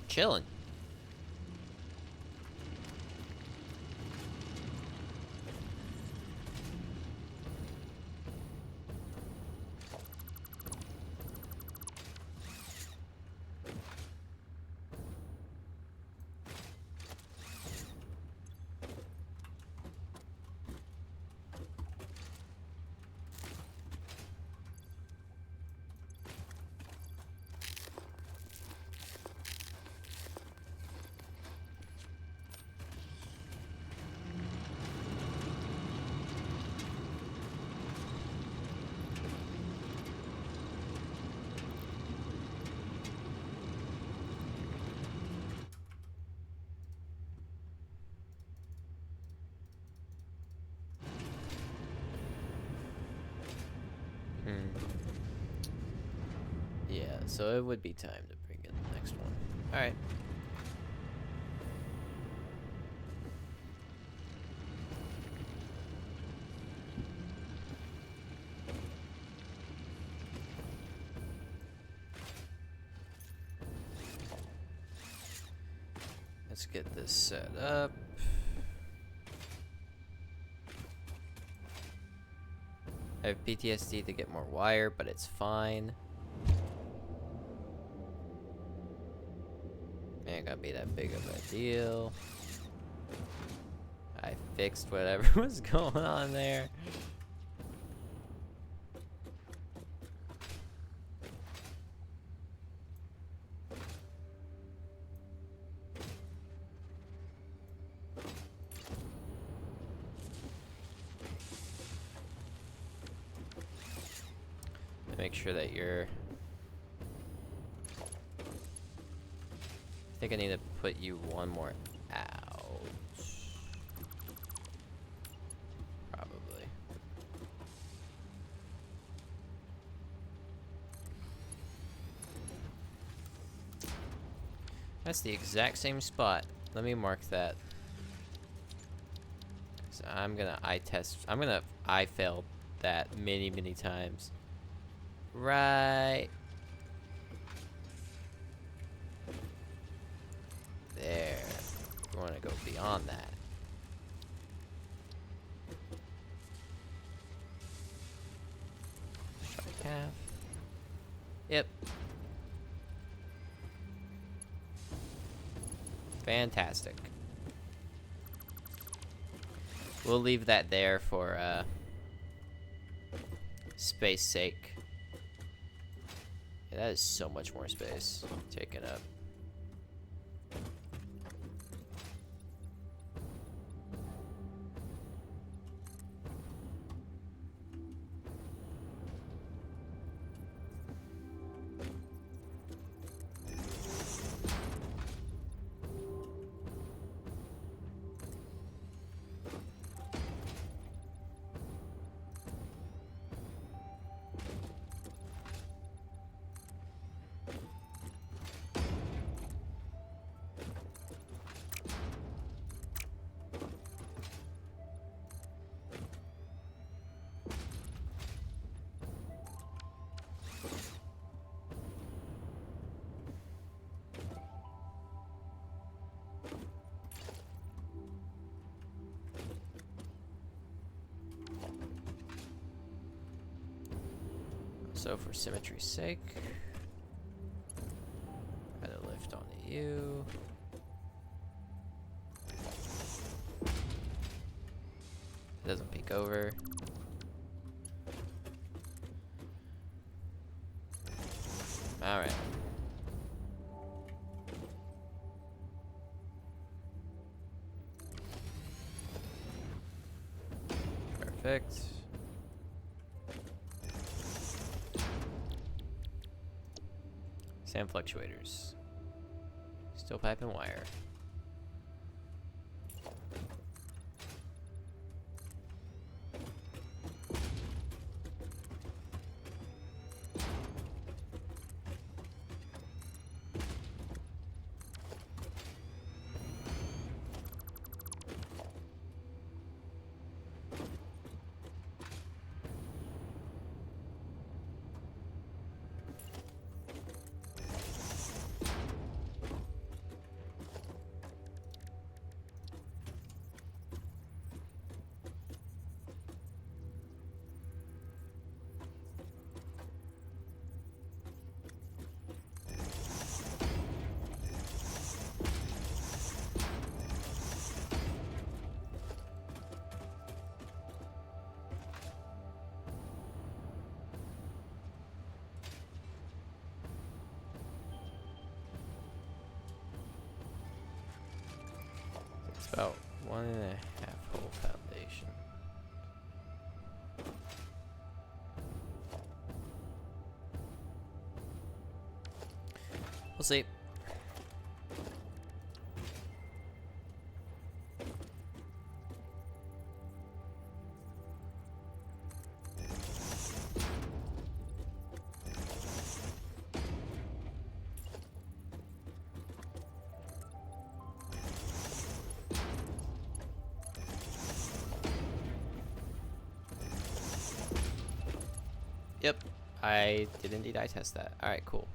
Chilling. Yeah, so it would be time to bring in the next one. Alright. Let's get this set up. I have PTSD to get more wire, but it's fine. Ain't gonna be that big of a deal. I fixed whatever was going on there. Make sure that you're... I think I need to put you one more out. Probably. That's the exact same spot. Let me mark that. So I'm gonna I failed that many times. Right there. We want to go beyond that. Strike half. Yep. Fantastic. We'll leave that there for space sake. Yeah, that is so much more space taken up. So for symmetry's sake, add a lift onto you. It doesn't peek over. Alright. Perfect. Sand fluctuators. Steel pipe and wire. It's about 1.5 whole foundation. We'll see. Yep, I did indeed eye test that. Alright, cool.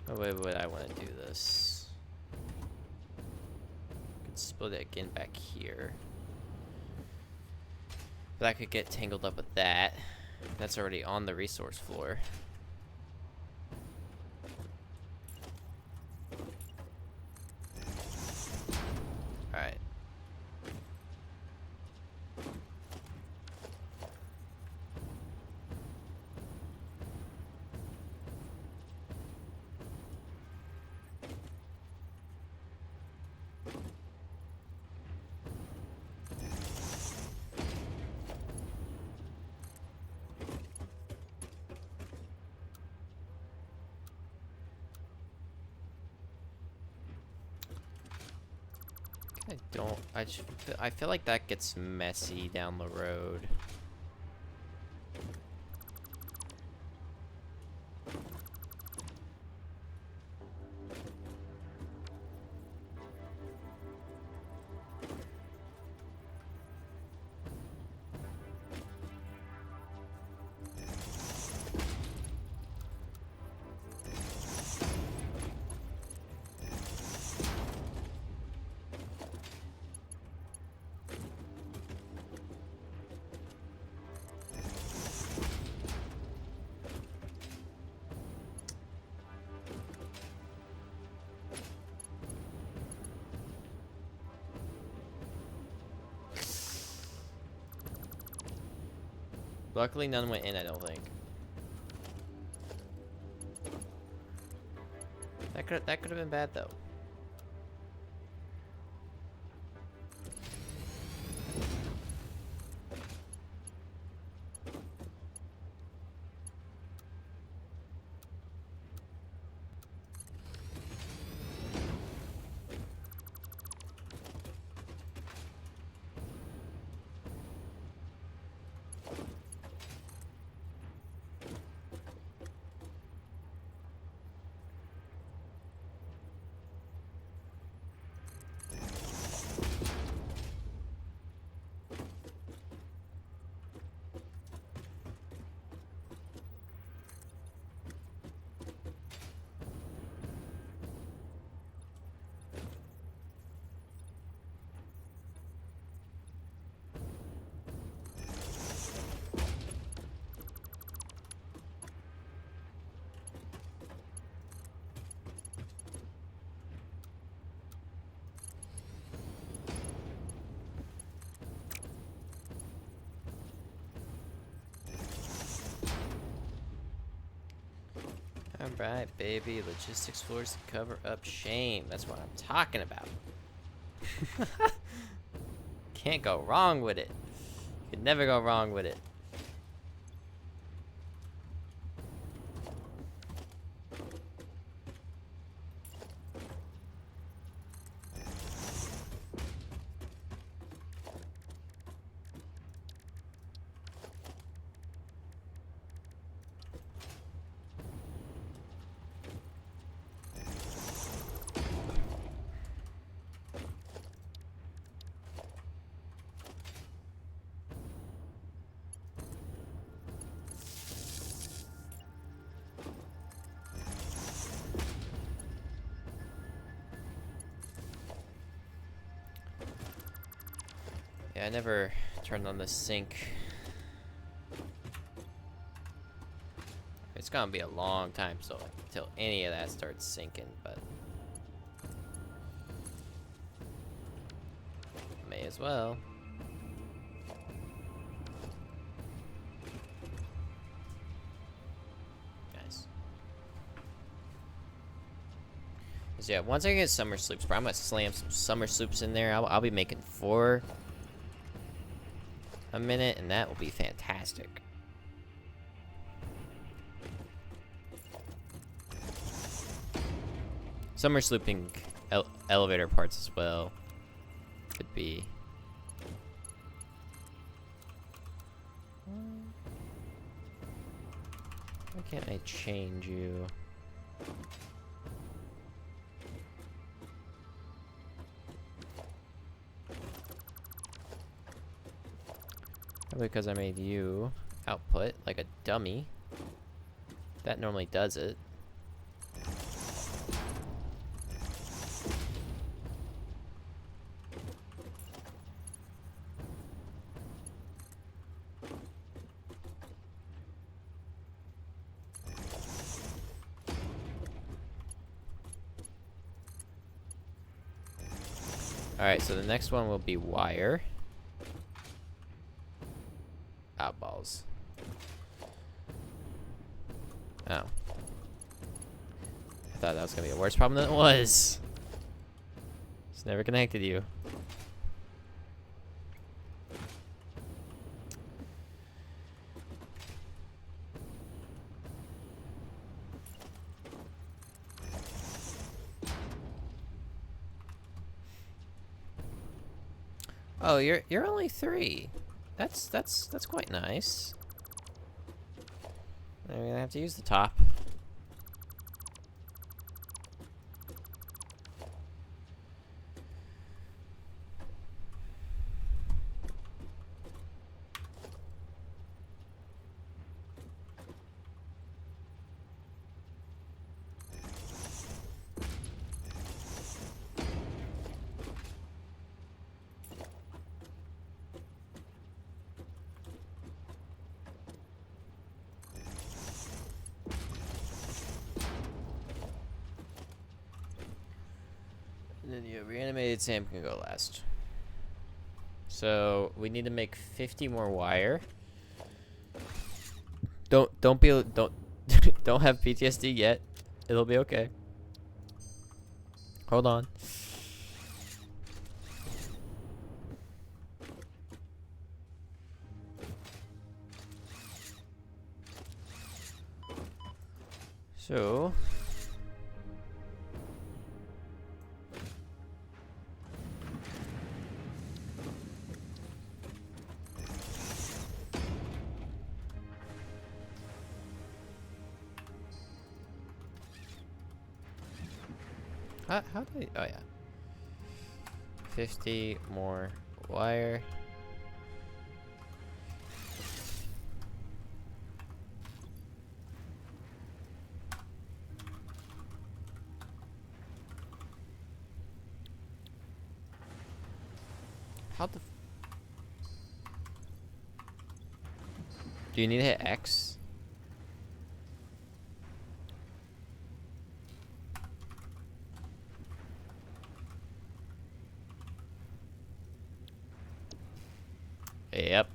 What way would I want to do this? Could split it again back here. But I could get tangled up with that. That's already on the resource floor. Alright. I feel like that gets messy down the road. Luckily, none went in, I don't think. That could have been bad, though. Alright, baby. Logistics floors to cover up shame. That's what I'm talking about. Can't go wrong with it. Could never go wrong with it. Yeah, I never turned on the sink. It's gonna be a long time so until any of that starts sinking, but may as well. Nice. So yeah, once I get summer sloops, bro, I'm gonna slam some summer sloops in there. I'll be making 4 a minute, and that will be fantastic. Summer slooping elevator parts as well could be. Why can't I change you? Probably because I made you output like a dummy. That normally does it. Alright, so the next one will be wire. Balls. Oh. I thought that was gonna be a worse problem than it was. It's never connected you. Oh, you're only 3. That's quite nice. I'm gonna have to use the top. And then you reanimated Sam can go last. So we need to make 50 more wire. don't be don't don't have PTSD yet. It'll be okay. Hold on. So how do I, oh yeah. 50 more wire. How the do you need to hit X? Yep.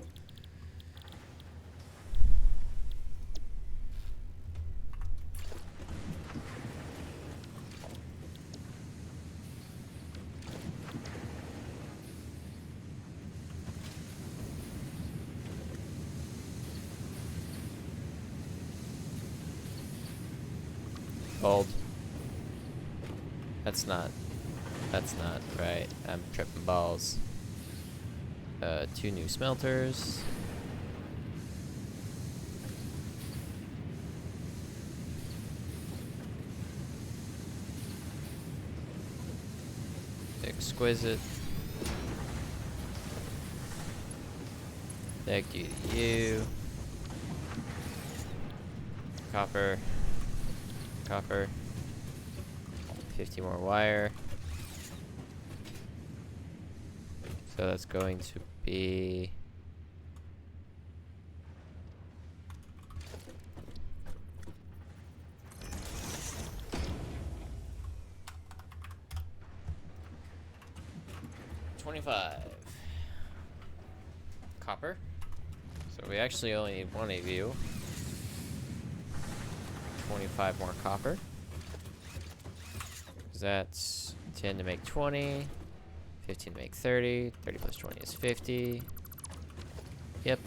Gold. That's not right. I'm tripping balls. 2 new smelters. Exquisite. Thank you to you. Copper. Copper. 50 more wire. So that's going to be $25 copper. So we actually only need one of you. 25 more copper. That's 10 to make 20, 15 to make 30, 30 plus 20 is 50. Yep.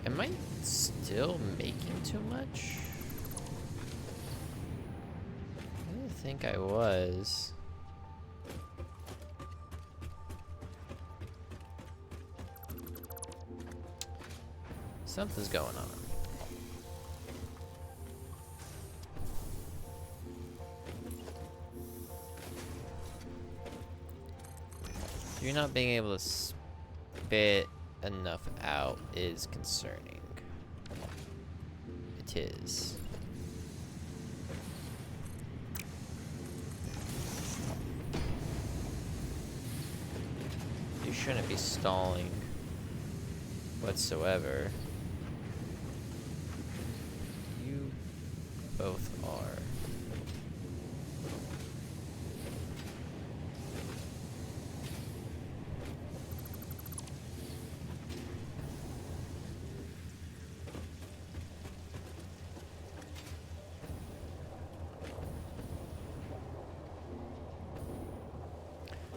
Am I still making too much? I didn't think I was. Something's going on. You're not being able to spit enough out is concerning. It is. You shouldn't be stalling whatsoever. You both are.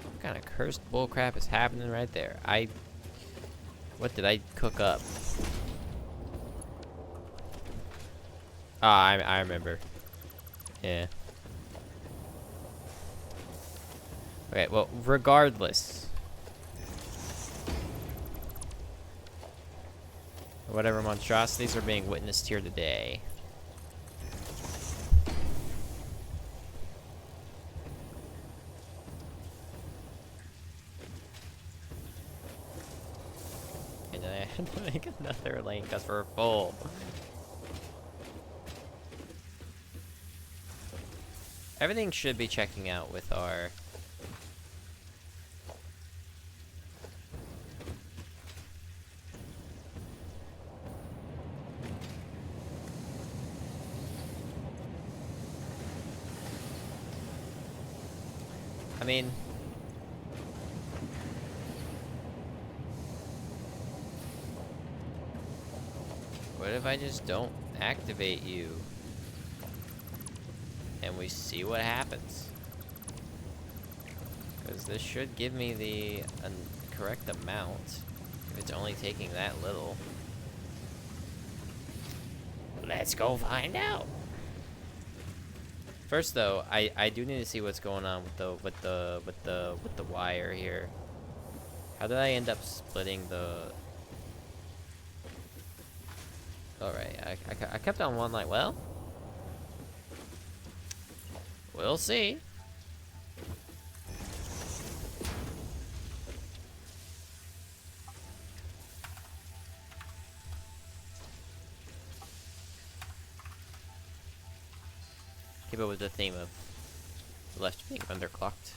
What kind of cursed bullcrap is happening right there? What did I cook up? Ah, I remember. Yeah. Okay, well, regardless. Whatever monstrosities are being witnessed here today. And I to make another lane because we're full. Everything should be checking out with our... I mean... What if I just don't activate you? And we see what happens. Because this should give me the correct amount. If it's only taking that little. Let's go find out. First though, I do need to see what's going on with the wire here. How did I end up splitting the... Alright, I kept on one line. Well, we'll see. Keep it with the theme of left being underclocked.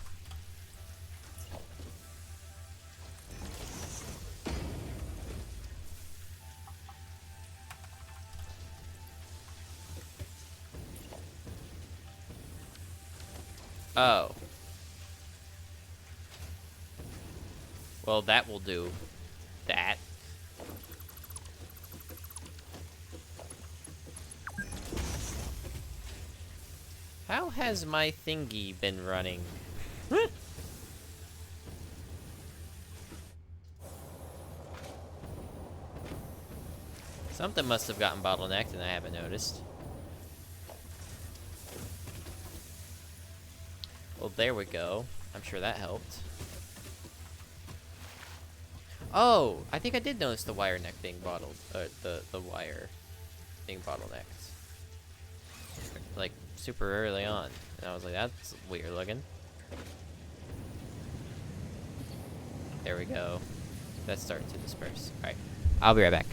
Oh. Well, that will do. That. How has my thingy been running? Something must have gotten bottlenecked and I haven't noticed. Well, there we go. I'm sure that helped. Oh, I think I did notice the wire neck being bottled, the wire being bottlenecked. Like, super early on. And I was like, that's weird looking. There we go. That's starting to disperse. Alright, I'll be right back.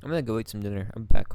I'm gonna go eat some dinner. I'm back.